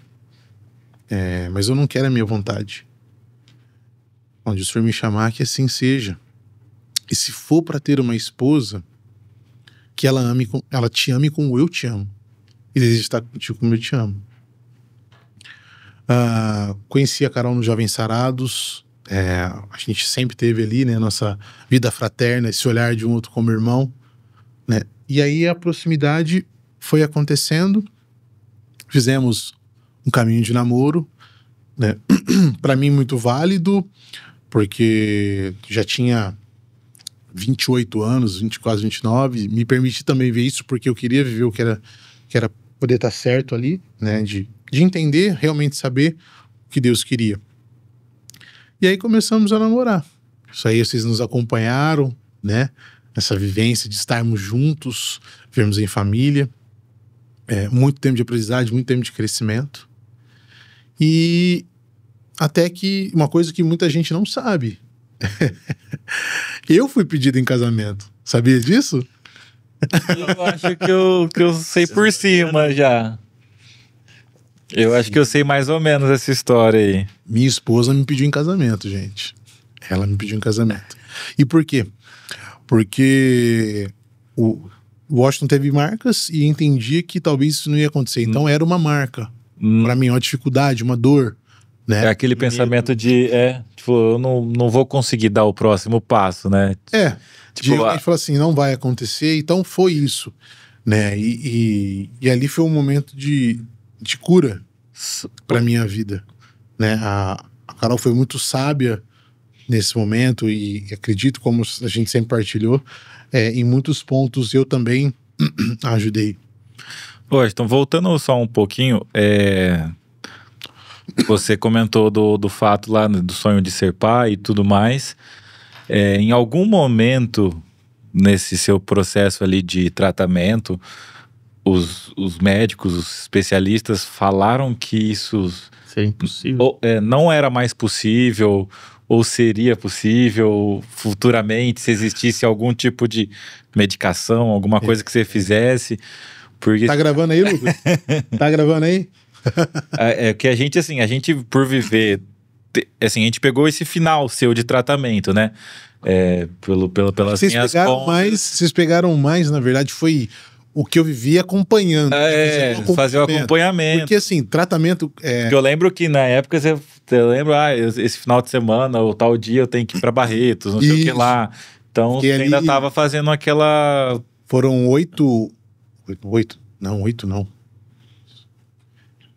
Mas eu não quero a minha vontade. Onde o senhor me chamar, que assim seja. E se for para ter uma esposa, que ela te ame como eu te amo. E deseja estar contigo como eu te amo. Conheci a Carol nos Jovens Sarados. A gente sempre teve ali, né, nossa vida fraterna, esse olhar de um outro como irmão, né? E aí a proximidade foi acontecendo, fizemos um caminho de namoro, né? Para mim muito válido, porque já tinha 28 anos, quase 29, me permiti também ver isso porque eu queria viver o que era poder estar certo ali, né, de entender, realmente saber o que Deus queria. E aí começamos a namorar. Isso aí vocês nos acompanharam, né, nessa vivência de estarmos juntos, vermos em família, muito tempo de aprendizagem, muito tempo de crescimento. E até que uma coisa que muita gente não sabe, eu fui pedido em casamento. Sabia disso? Eu acho que eu sei por cima já. Eu acho que eu sei mais ou menos essa história aí. Minha esposa me pediu em casamento, gente. Ela me pediu em casamento. E por quê? Porque o Washington teve marcas e entendia que talvez isso não ia acontecer. Então era uma marca. Pra mim, uma dificuldade, uma dor. Né? É aquele pensamento de, tipo, eu não vou conseguir dar o próximo passo, né? Tipo, a gente falou assim, não vai acontecer, então foi isso, né? E ali foi um momento de cura pra minha vida, né? A Carol foi muito sábia nesse momento e acredito, como a gente sempre partilhou, em muitos pontos eu também ajudei. Poxa, então voltando só um pouquinho, você comentou do fato lá, do sonho de ser pai e tudo mais. Em algum momento, nesse seu processo ali de tratamento, os médicos, os especialistas falaram que isso Seria impossível. não era mais possível, ou seria possível futuramente, se existisse algum tipo de medicação, alguma coisa que você fizesse. Porque... Tá gravando aí, Lucas? Tá gravando aí? Que a gente por viver, assim, a gente pegou esse final seu de tratamento, né? Pelas minhas contas. Vocês pegaram mais, na verdade, foi o que eu vivi acompanhando. Fazer o acompanhamento. Porque, assim, tratamento... Porque eu lembro que na época, você lembra, esse final de semana, ou tal dia, eu tenho que ir pra Barretos, não sei o que lá. Então, você ainda tava fazendo aquela... Foram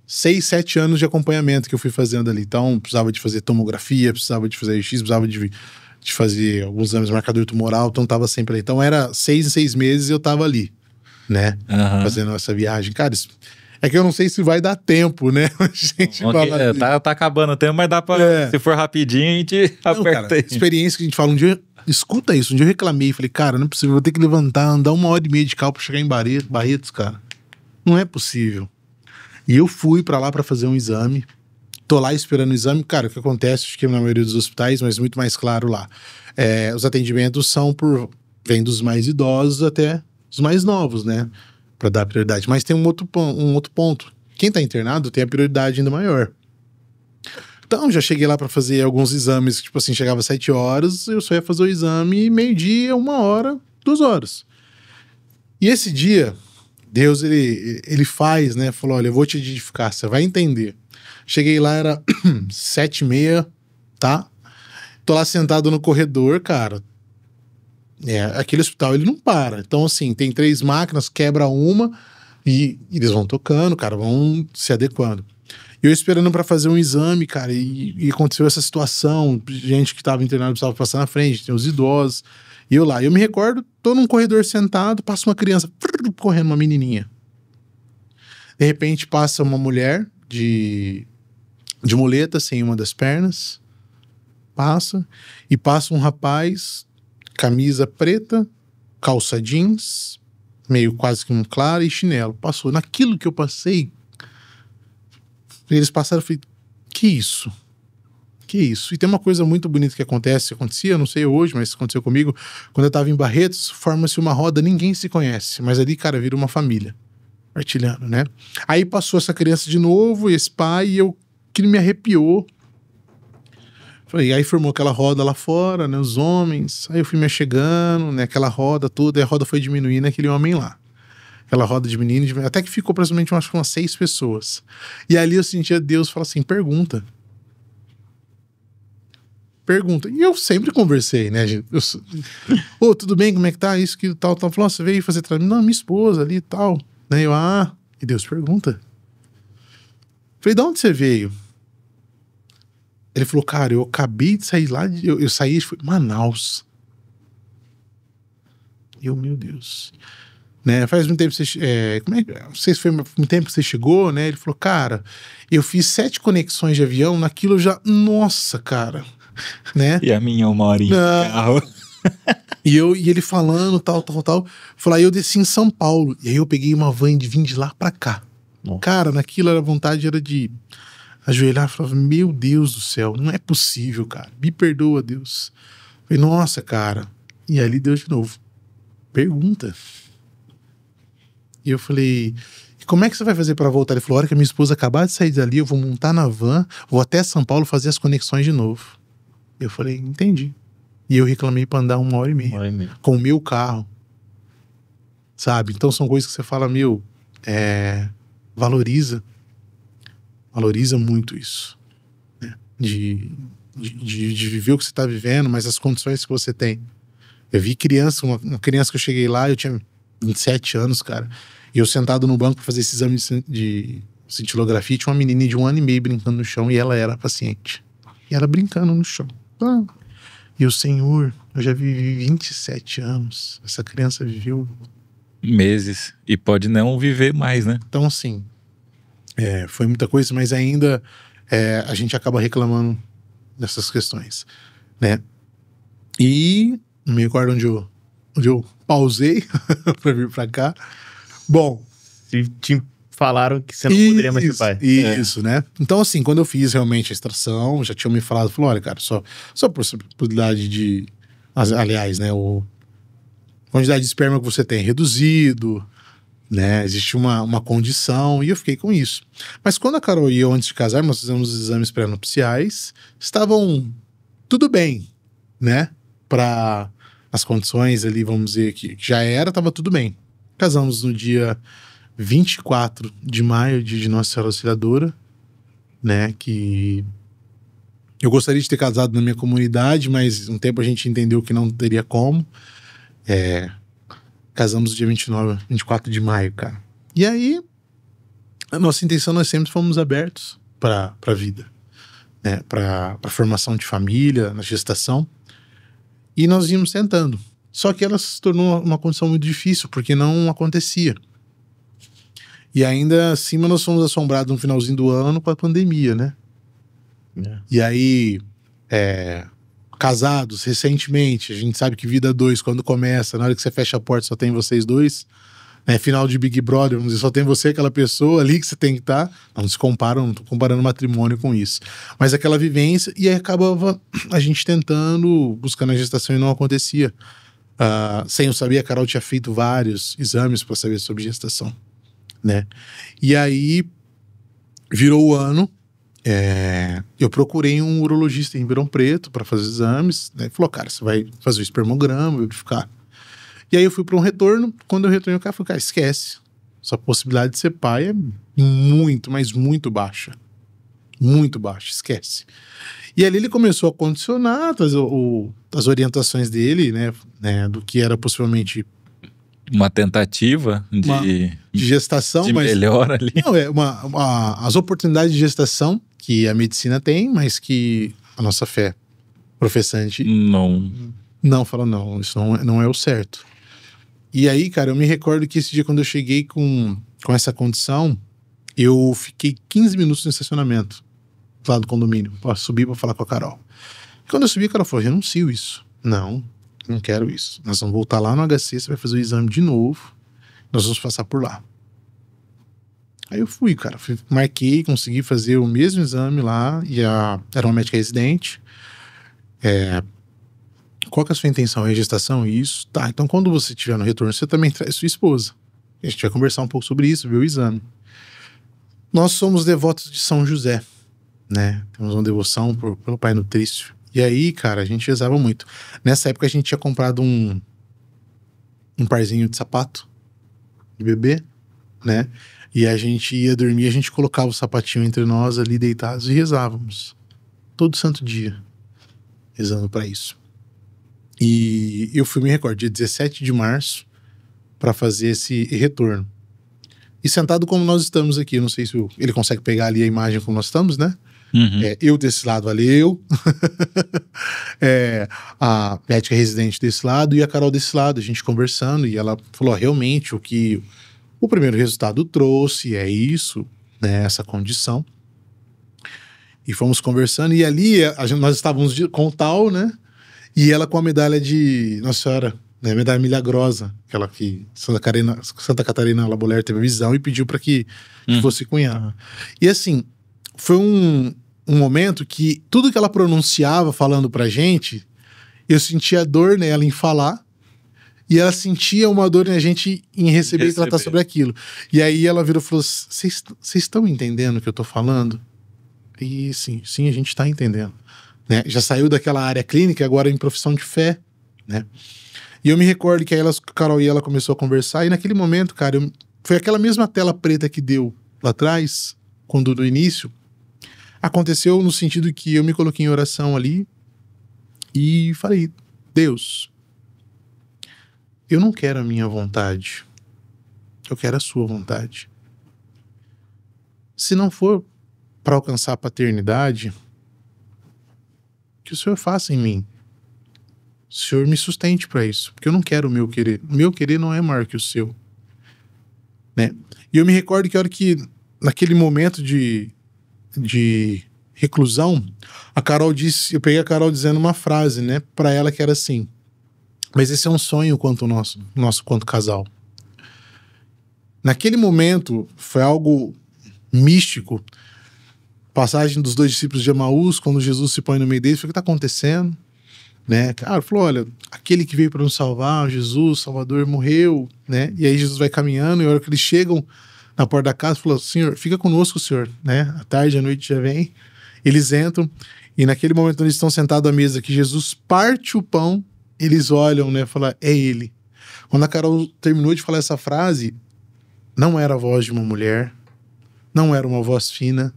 6, 7 anos de acompanhamento que eu fui fazendo ali. Então, precisava de fazer tomografia, precisava de fazer X, precisava de fazer alguns exames de marcador tumoral, então tava sempre ali. Então, era 6 em 6 meses eu tava ali, né? Fazendo essa viagem. Cara, é que eu não sei se vai dar tempo, né? A gente tá acabando o tempo, mas dá pra... Se for rapidinho, a gente aperta aí. Experiência que a gente fala, um dia... Escuta isso, um dia eu reclamei, falei, cara, não é possível, eu vou ter que levantar, andar 1h30 de carro pra chegar em Barretos, cara. Não é possível. E eu fui pra lá pra fazer um exame, tô lá esperando o exame, cara, o que acontece, acho que na maioria dos hospitais, mas muito mais claro lá. Os atendimentos vem dos mais idosos até os mais novos, né? Pra dar prioridade. Mas tem um outro ponto. Quem tá internado tem a prioridade ainda maior. Então, já cheguei lá pra fazer alguns exames, tipo assim, chegava às 7 horas, eu só ia fazer o exame meio-dia, 1 hora, 2 horas. E esse dia, Deus, ele faz, né? Falou, olha, eu vou te edificar, você vai entender. Cheguei lá, era 7h30, tá? Tô lá sentado no corredor, cara. Aquele hospital, ele não para. Então, assim, tem 3 máquinas, quebra uma e eles vão tocando, cara, vão se adequando. E eu esperando pra fazer um exame, cara, e aconteceu essa situação, gente que tava internada precisava passar na frente, tem os idosos, e eu lá. Eu me recordo, tô num corredor sentado, passa uma criança correndo, uma menininha. De repente passa uma mulher de muleta, sem uma das pernas, passa um rapaz, camisa preta, calça jeans, meio quase que um claro, e chinelo. Passou. Naquilo que eu passei, eles passaram, eu falei, que isso? Que isso? E tem uma coisa muito bonita que acontecia, não sei hoje, mas aconteceu comigo, quando eu tava em Barretos, forma-se uma roda, ninguém se conhece, mas ali, cara, vira uma família, partilhando, né? Aí passou essa criança de novo, esse pai, e que me arrepiou. Falei, aí formou aquela roda lá fora, né, os homens, aí eu fui me achegando, né, aquela roda toda, e a roda foi diminuindo, aquele homem lá. Aquela roda diminuindo, até que ficou praticamente umas 6 pessoas. E ali eu sentia Deus falar assim, pergunta. E eu sempre conversei, né, gente? Tudo bem, como é que tá? Isso, que tal. Falou, você veio fazer trabalho? Não, minha esposa ali e tal. Né, e Deus pergunta. Falei, de onde você veio? Ele falou, cara, eu acabei de sair lá, eu saí e fui Manaus. Meu Deus. Né, faz muito tempo que você... não sei se foi muito tempo que você chegou, né? Ele falou, cara, eu fiz 7 conexões de avião, naquilo eu já... Nossa, cara. Né? E a minha 1 horinha de carro. E ele falando, tal. Falei, aí eu desci em São Paulo. E aí eu peguei uma van e vim de lá pra cá. Nossa. Cara, naquilo a vontade era de ajoelhar e falar, meu Deus do céu, não é possível, cara. Me perdoa, Deus. Falei, nossa, cara. E ali Deus de novo. Pergunta. E eu falei, e como é que você vai fazer pra voltar? Ele falou, a hora que a minha esposa acabar de sair dali, eu vou montar na van, vou até São Paulo fazer as conexões de novo. Eu falei, entendi. E eu reclamei pra andar 1h30. 1h30. Com o meu carro. Sabe? Então são coisas que você fala, valoriza. Valoriza muito isso. Né? De viver o que você tá vivendo, mas as condições que você tem. Eu vi criança, uma criança que eu cheguei lá, eu tinha 27 anos, cara. E eu sentado no banco pra fazer esse exame de cintilografia, tinha uma menininha de 1 ano e meio brincando no chão e ela era paciente. E ela brincando no chão. E o Senhor, eu já vivi 27 anos. Essa criança viveu meses. E pode não viver mais, né? Então, assim, foi muita coisa, mas ainda a gente acaba reclamando dessas questões, né? E não me recordo onde eu pausei pra vir pra cá. Bom... Se te falaram que você não poderia mais ser pai. Isso, né? Então, assim, quando eu fiz realmente a extração, já tinham me falado, falou, olha, cara, só possibilidade de... Aliás, né, a quantidade de esperma que você tem é reduzido, né? Existe uma condição, e eu fiquei com isso. Mas quando a Carol e eu, antes de casar, nós fizemos os exames pré-nupciais, estavam tudo bem, né? Para as condições ali, vamos dizer, que já estava tudo bem. Casamos no dia 24 de maio, dia de Nossa Senhora Auxiliadora, né? Que eu gostaria de ter casado na minha comunidade, mas um tempo a gente entendeu que não teria como. Casamos no dia 24 de maio, cara. E aí, a nossa intenção, nós sempre fomos abertos para a vida, né? Para a formação de família, na gestação. E nós íamos tentando. Só que ela se tornou uma condição muito difícil, porque não acontecia. E ainda acima nós fomos assombrados no finalzinho do ano com a pandemia, né? E aí, casados recentemente, a gente sabe que vida 2, quando começa, na hora que você fecha a porta só tem vocês dois, né? Final de Big Brother, vamos dizer, só tem você, aquela pessoa ali que você tem que estar. Não se comparam, não tô comparando matrimônio com isso. Mas aquela vivência, e aí acabava a gente tentando, buscando a gestação e não acontecia. Sem eu saber, a Carol tinha feito vários exames para saber sobre gestação, né? E aí virou o ano, eu procurei um urologista em Ribeirão Preto para fazer exames, né? Ele falou, cara, você vai fazer o espermograma, verificar. E aí eu fui para um retorno. Quando eu retornei, o cara falou, cara, esquece. Sua possibilidade de ser pai é muito, mas muito baixa. Muito baixa, esquece. E ali ele começou a condicionar as orientações dele, né, do que era possivelmente uma tentativa de gestação, de mas melhor ali. Não, as oportunidades de gestação que a medicina tem, mas que a nossa fé professante não fala, não, isso não é o certo. E aí, cara, eu me recordo que esse dia, quando eu cheguei com essa condição, eu fiquei 15 minutos no estacionamento lá do condomínio, pra subir pra falar com a Carol. E quando eu subi, a Carol falou, renuncio isso. Não quero isso. Nós vamos voltar lá no HC, você vai fazer o exame de novo, nós vamos passar por lá. Aí eu fui, cara, marquei, consegui fazer o mesmo exame lá, e era uma médica residente. Qual que é a sua intenção? É gestação? Isso? Tá, então quando você estiver no retorno, você também traz sua esposa. A gente vai conversar um pouco sobre isso, ver o exame. Nós somos devotos de São José, né? Temos uma devoção pelo Pai Nutrício. E aí, cara, a gente rezava muito. Nessa época a gente tinha comprado um parzinho de sapato de bebê, né? E a gente ia dormir, a gente colocava o sapatinho entre nós ali deitados e rezávamos. Todo santo dia. Rezando pra isso. E eu fui, me recordo, dia 17 de março pra fazer esse retorno. E sentado como nós estamos aqui, eu não sei se ele consegue pegar ali a imagem como nós estamos, né? Uhum. Eu desse lado, valeu. A médica residente desse lado e a Carol desse lado, a gente conversando, e ela falou, realmente, o que o primeiro resultado trouxe é isso, né, essa condição. E fomos conversando, e ali nós estávamos com o tal, né, e ela com a medalha de Nossa Senhora, né, medalha milagrosa, aquela que Santa Catarina Laboler teve visão e pediu para que fosse cunhada. E assim, foi um momento que tudo que ela pronunciava falando pra gente, eu sentia dor nela em falar, e ela sentia uma dor na gente em receber e tratar sobre aquilo. E aí ela virou e falou, vocês estão entendendo o que eu tô falando? E sim, a gente tá entendendo. Né? Já saiu daquela área clínica, agora em profissão de fé, né? E eu me recordo que aí Carol e ela começou a conversar, e naquele momento, cara, foi aquela mesma tela preta que deu lá atrás, quando no início, aconteceu no sentido que eu me coloquei em oração ali e falei, Deus, eu não quero a minha vontade, eu quero a sua vontade. Se não for para alcançar a paternidade, que o Senhor faça em mim. O Senhor me sustente para isso, porque eu não quero o meu querer. O meu querer não é maior que o seu. Né? E eu me recordo que a hora que, naquele momento de reclusão, a Carol disse, eu peguei a Carol dizendo uma frase, né, para ela que era assim, mas esse é um sonho quanto nosso quanto casal. Naquele momento, foi algo místico, passagem dos 2 discípulos de Emaús, quando Jesus se põe no meio deles, o que está acontecendo? Né? Cara, falou, olha, aquele que veio para nos salvar, Jesus, Salvador, morreu, né? E aí Jesus vai caminhando, e a hora que eles chegam na porta da casa, falou, Senhor, fica conosco, Senhor, né? À tarde, à noite já vem. Eles entram, e naquele momento eles estão sentados à mesa, que Jesus parte o pão, eles olham, né? Falam, é ele. Quando a Carol terminou de falar essa frase, não era a voz de uma mulher, não era uma voz fina,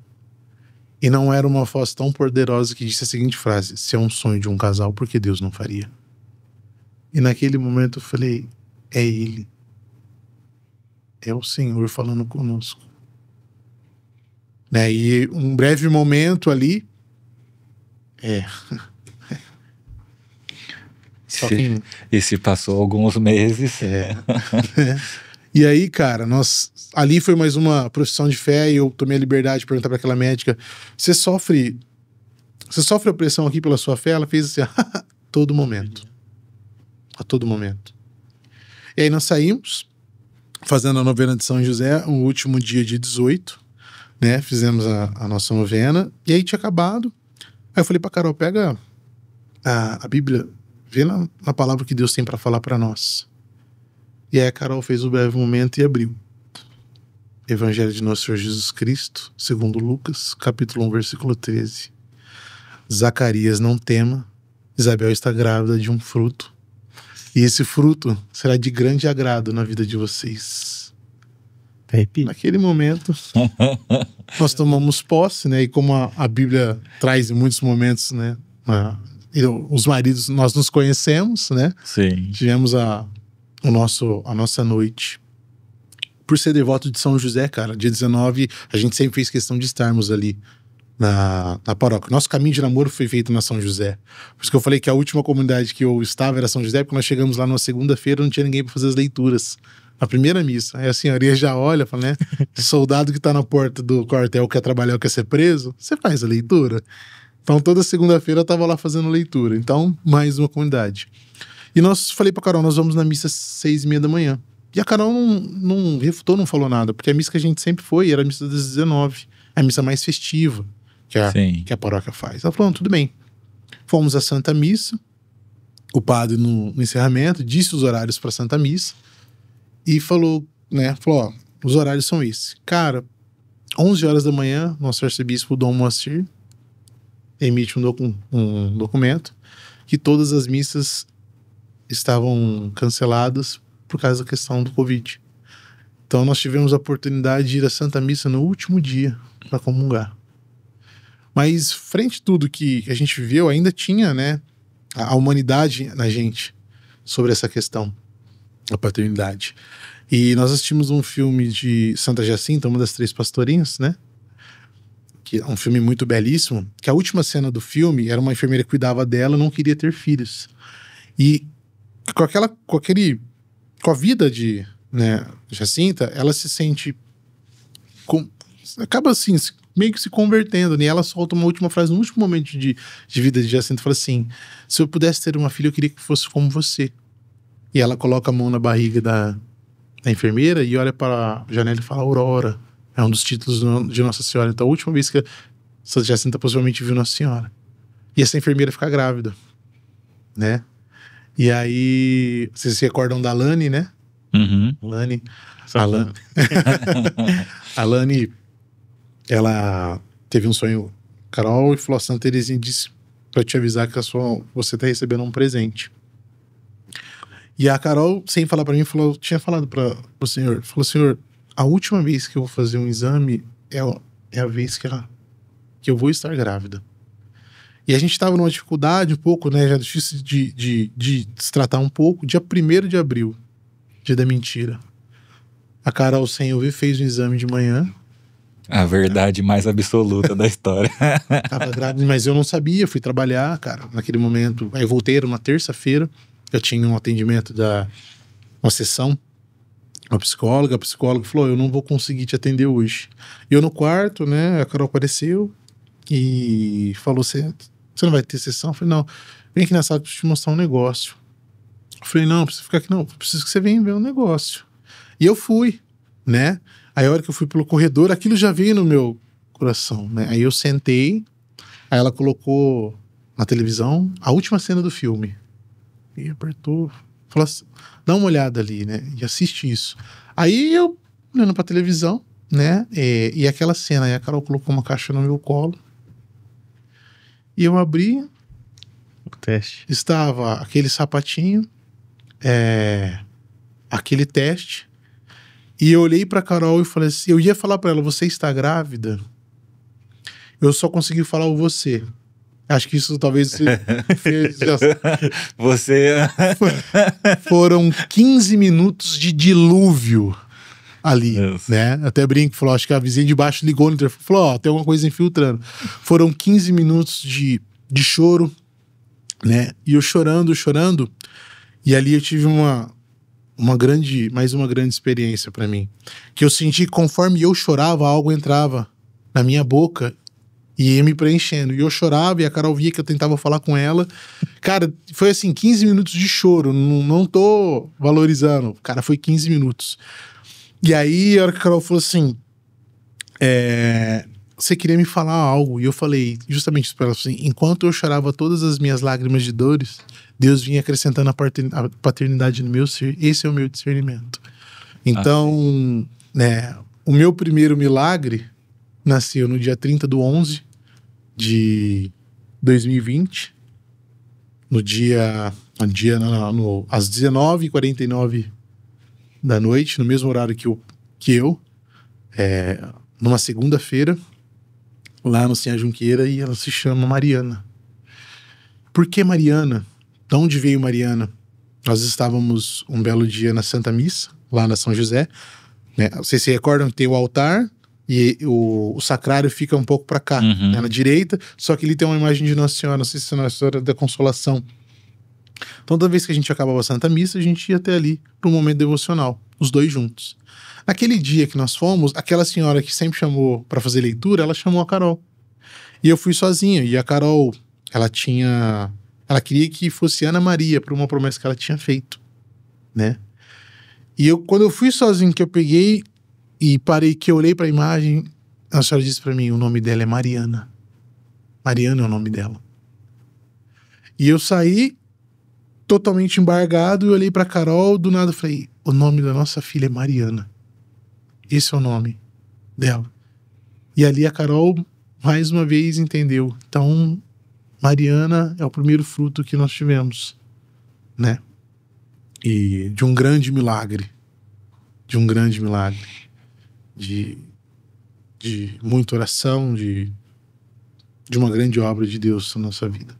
e não era uma voz tão poderosa que disse a seguinte frase, se é um sonho de um casal, por que Deus não faria? E naquele momento eu falei, é ele. É o Senhor falando conosco. Né? E um breve momento ali, Só que... E se passou alguns meses. E aí, cara, ali foi mais uma profissão de fé, e eu tomei a liberdade de perguntar para aquela médica, você sofre opressão aqui pela sua fé? Ela fez assim, a todo momento. A todo momento. E aí nós saímos, fazendo a novena de São José, o último dia de 18, né? Fizemos a nossa novena, e aí tinha acabado. Aí eu falei pra Carol, pega a Bíblia, vê na palavra que Deus tem para falar para nós. E aí a Carol fez um breve momento e abriu. Evangelho de Nosso Senhor Jesus Cristo, segundo Lucas, capítulo 1, versículo 13. Zacarias, não tema, Isabel está grávida de um fruto, e esse fruto será de grande agrado na vida de vocês. Naquele momento, nós tomamos posse, né? E como a Bíblia traz em muitos momentos, né? Os maridos, nós nos conhecemos, né? Sim. Tivemos a nossa noite. Por ser devoto de São José, cara, dia 19, a gente sempre fez questão de estarmos ali na paróquia. Nosso caminho de namoro foi feito na São José. Por isso que eu falei que a última comunidade que eu estava era São José, porque nós chegamos lá numa segunda-feira, não tinha ninguém para fazer as leituras. A primeira missa. Aí a senhoria já olha, fala, né? Soldado que tá na porta do quartel, quer trabalhar ou quer ser preso, você faz a leitura. Então toda segunda-feira eu tava lá fazendo leitura. Então, mais uma comunidade. E falei pra Carol, nós vamos na missa às 6:30 da manhã. E a Carol não refutou, não falou nada, porque a missa que a gente sempre foi era a missa das 19, a missa mais festiva que a paróquia faz. Ela falou, tudo bem. Fomos à Santa Missa, o padre no encerramento disse os horários para a Santa Missa e falou, né, ó, os horários são esses. Cara, 11 horas da manhã, nosso arcebispo Dom Moacir emite um documento que todas as missas estavam canceladas por causa da questão do Covid. Então nós tivemos a oportunidade de ir à Santa Missa no último dia para comungar. Mas frente a tudo que a gente viveu, ainda tinha, né, a humanidade na gente sobre essa questão da paternidade. E nós assistimos um filme de Santa Jacinta, uma das 3 pastorinhas, né? que é um filme muito belíssimo, que a última cena do filme era uma enfermeira que cuidava dela, não queria ter filhos. E com a vida de, né, Jacinta, ela se sente acaba assim, meio que se convertendo, né? E ela solta uma última frase no último momento de vida de Jacinta, fala assim: se eu pudesse ter uma filha, eu queria que fosse como você. E ela coloca a mão na barriga da enfermeira e olha para a janela e fala Aurora. É um dos títulos de Nossa Senhora. Então a última vez que a Jacinta possivelmente viu Nossa Senhora. E essa enfermeira fica grávida, né? E aí, vocês se recordam da Lani, né? Uhum. Lani. A Lani, ela teve um sonho, Carol, e falou: Santa Teresinha disse pra te avisar que você tá recebendo um presente. E a Carol, sem falar pra mim, tinha falado pro senhor, falou: senhor, a última vez que eu vou fazer um exame é a vez que eu vou estar grávida. E a gente tava numa dificuldade um pouco, né? Já difícil de se tratar um pouco. Dia 1º de abril, dia da mentira. A Carol, sem ouvir, fez um exame de manhã. A verdade mais absoluta da história. Tava grávida, mas eu não sabia. Fui trabalhar, cara, naquele momento. Aí eu voltei, era uma terça-feira. Eu tinha um atendimento uma sessão. A psicóloga falou: eu não vou conseguir te atender hoje. E eu no quarto, né? A Carol apareceu e falou: você não vai ter sessão? Eu falei: não, vem aqui na sala pra te mostrar um negócio. Eu falei: não, precisa ficar aqui, não. Preciso que você venha ver um negócio. E eu fui, né? Aí a hora que eu fui pelo corredor, aquilo já veio no meu coração, né? Aí eu sentei, aí ela colocou na televisão a última cena do filme. E apertou, falou assim: dá uma olhada ali, né? E assiste isso. Aí eu, olhando pra televisão, né? E aquela cena, aí a Carol colocou uma caixa no meu colo. E eu abri. O teste. Estava aquele sapatinho, aquele teste. E eu olhei pra Carol e falei assim: eu ia falar pra ela, você está grávida? Eu só consegui falar o você. Acho que isso talvez fez. Você. Foram 15 minutos de dilúvio ali, né? Até brinco, falou, acho que a vizinha de baixo ligou no telefone, falou: ó, tem alguma coisa infiltrando. Foram 15 minutos de choro, né? E eu chorando. E ali eu tive mais uma grande experiência pra mim. Que eu senti que conforme eu chorava, algo entrava na minha boca e ia me preenchendo. E eu chorava e a Carol via que eu tentava falar com ela. Cara, foi assim, 15 minutos de choro. Não tô valorizando. Cara, foi 15 minutos. E aí, a hora que a Carol falou assim: você queria me falar algo? E eu falei justamente isso pra ela, assim: enquanto eu chorava todas as minhas lágrimas de dores, Deus vinha acrescentando a paternidade no meu ser. Esse é o meu discernimento. Então, né, o meu primeiro milagre nasceu no dia 30/11 de 2020, às 19h49 da noite, no mesmo horário que eu, numa segunda-feira, lá no Sinha Junqueira, e ela se chama Mariana. Por que Mariana? De onde veio Mariana? Nós estávamos um belo dia na Santa Missa, lá na São José, né? Vocês se recordam que tem o altar e o sacrário fica um pouco para cá, né, na direita, só que ele tem uma imagem de Nossa Senhora, não sei se é Nossa Senhora da Consolação. Então toda vez que a gente acabava a Santa Missa, a gente ia até ali para um momento devocional, os dois juntos. Naquele dia que nós fomos, aquela senhora que sempre chamou para fazer leitura, ela chamou a Carol. E eu fui sozinho, e a Carol, ela queria que fosse Ana Maria, por uma promessa que ela tinha feito, né? E quando eu fui sozinho, que eu peguei e parei, que eu olhei para a imagem, a senhora disse para mim: o nome dela é Mariana. Mariana é o nome dela. E eu saí totalmente embargado e olhei para Carol, do nada falei: o nome da nossa filha é Mariana. Esse é o nome dela. E ali a Carol, mais uma vez, entendeu. Então, Mariana é o primeiro fruto que nós tivemos, né? E de um grande milagre. De muita oração, de uma grande obra de Deus na nossa vida.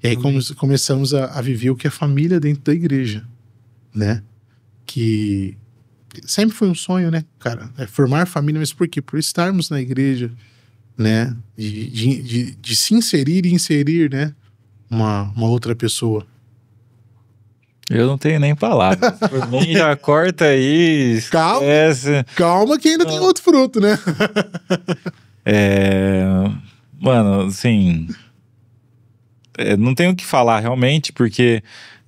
E aí começamos a viver o que é família dentro da igreja, né? Que sempre foi um sonho, né, cara? Formar família, mas por quê? Por estarmos na igreja, né? De se inserir e inserir, né? Uma outra pessoa. Eu não tenho nem palavras. Por mim, já corta aí. Calma. Esquece. Calma que ainda tem outro fruto, né? Mano, assim... não tenho o que falar, realmente, porque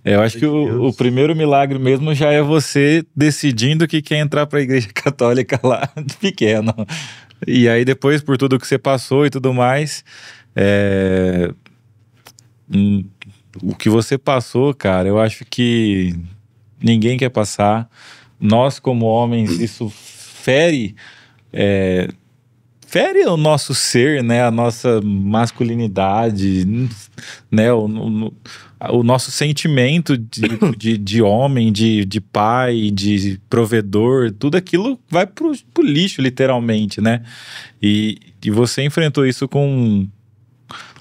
eu acho que o primeiro milagre mesmo já é você decidindo que quer entrar pra igreja católica lá de pequeno. E aí depois, por tudo que você passou e tudo mais... o que você passou, cara, eu acho que ninguém quer passar. Nós, como homens, isso fere o nosso ser, né? A nossa masculinidade, né? O nosso sentimento de homem, de pai, de provedor, tudo aquilo vai pro lixo, literalmente, né? E você enfrentou isso com...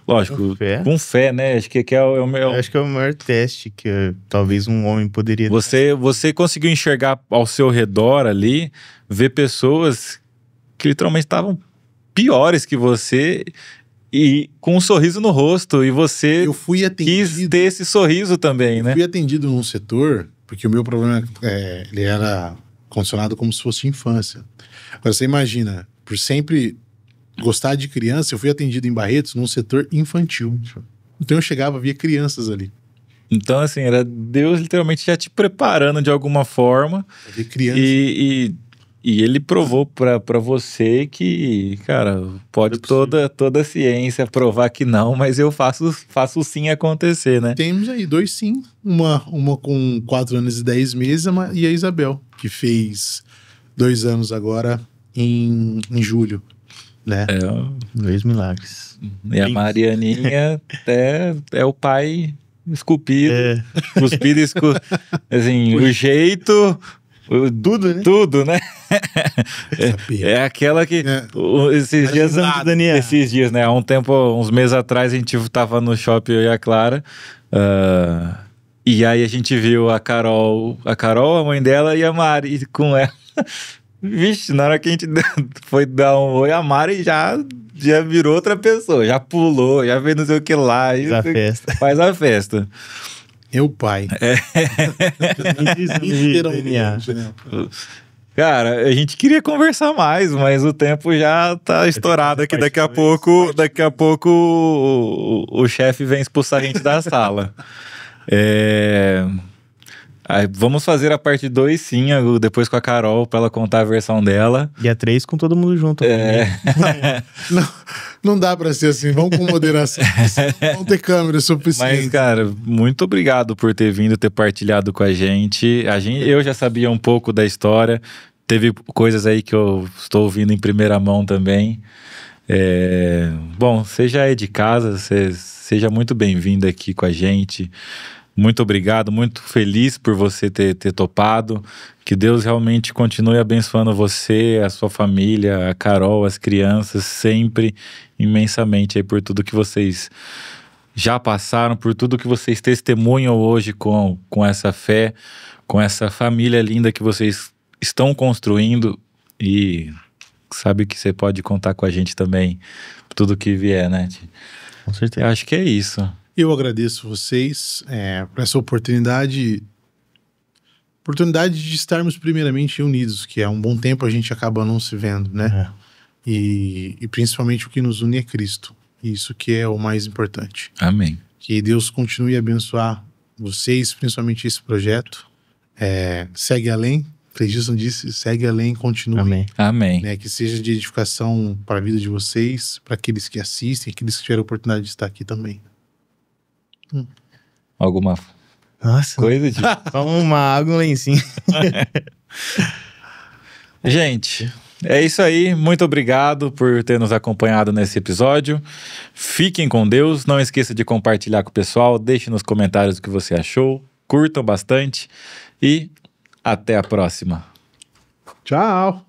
Lógico, com fé, né? Acho que é o meu... Acho que é o maior teste que talvez um homem poderia... Você conseguiu enxergar ao seu redor ali, ver pessoas que literalmente estavam piores que você e com um sorriso no rosto, e você quis ter esse sorriso também, né? Eu fui atendido num setor, porque o meu problema ele era condicionado como se fosse infância. Agora, você imagina, por sempre... gostar de criança, eu fui atendido em Barretos num setor infantil. Então eu chegava, via crianças ali. Então, assim, era Deus literalmente já te preparando de alguma forma. Ver crianças. E ele provou pra você que, cara, pode toda a ciência provar que não, mas eu faço o sim acontecer, né? Temos aí 2 sim. Uma com 4 anos e 10 meses e a Isabel, que fez 2 anos agora em julho. Né? 2 milagres. E a Marianinha é o pai esculpido. Assim, o jeito... Tudo, né? Tudo, né? É aquela que... Esses dias, né? Há uns meses atrás, a gente tava no shopping, eu e a Clara. E aí a gente viu a Carol, a mãe dela, e a Mari com ela. Vixe, na hora que a gente foi dar um oi, a Mari já virou outra pessoa, já pulou, já fez não sei o que lá. Faz a festa. Meu pai. Literalmente, né? Cara, a gente queria conversar mais, mas o tempo já tá estourado aqui. Daqui a pouco o chefe vem expulsar a gente da sala. Vamos fazer a parte 2, sim, depois com a Carol, pra ela contar a versão dela. E a 3 com todo mundo junto. Não dá pra ser assim, vamos com moderação. Vamos ter câmera suficiente. Mas, cara, muito obrigado por ter vindo, ter partilhado com a gente. Eu já sabia um pouco da história, teve coisas aí que eu estou ouvindo em primeira mão também. Bom, você já é de casa, seja muito bem-vindo aqui com a gente. Muito obrigado, muito feliz por você ter topado. Que Deus realmente continue abençoando você, a sua família, a Carol, as crianças, sempre imensamente aí por tudo que vocês já passaram, por tudo que vocês testemunham hoje com essa fé, com essa família linda que vocês estão construindo. E sabe que você pode contar com a gente também, por tudo que vier, né? Com certeza. Eu acho que é isso. Eu agradeço vocês por essa oportunidade de estarmos primeiramente unidos, que há um bom tempo a gente acaba não se vendo, né? E principalmente o que nos une é Cristo. Isso que é o mais importante. Amém. Que Deus continue a abençoar vocês, principalmente esse projeto. Segue além. Cleidson disse, segue além, continue. Amém. Amém. Né? Que seja de edificação para a vida de vocês, para aqueles que assistem, aqueles que tiveram a oportunidade de estar aqui também. Alguma coisa de... Só uma água, um lencinho. Gente, é isso aí. Muito obrigado por ter nos acompanhado nesse episódio. Fiquem com Deus. Não esqueça de compartilhar com o pessoal. Deixe nos comentários o que você achou. Curtam bastante. E até a próxima. Tchau!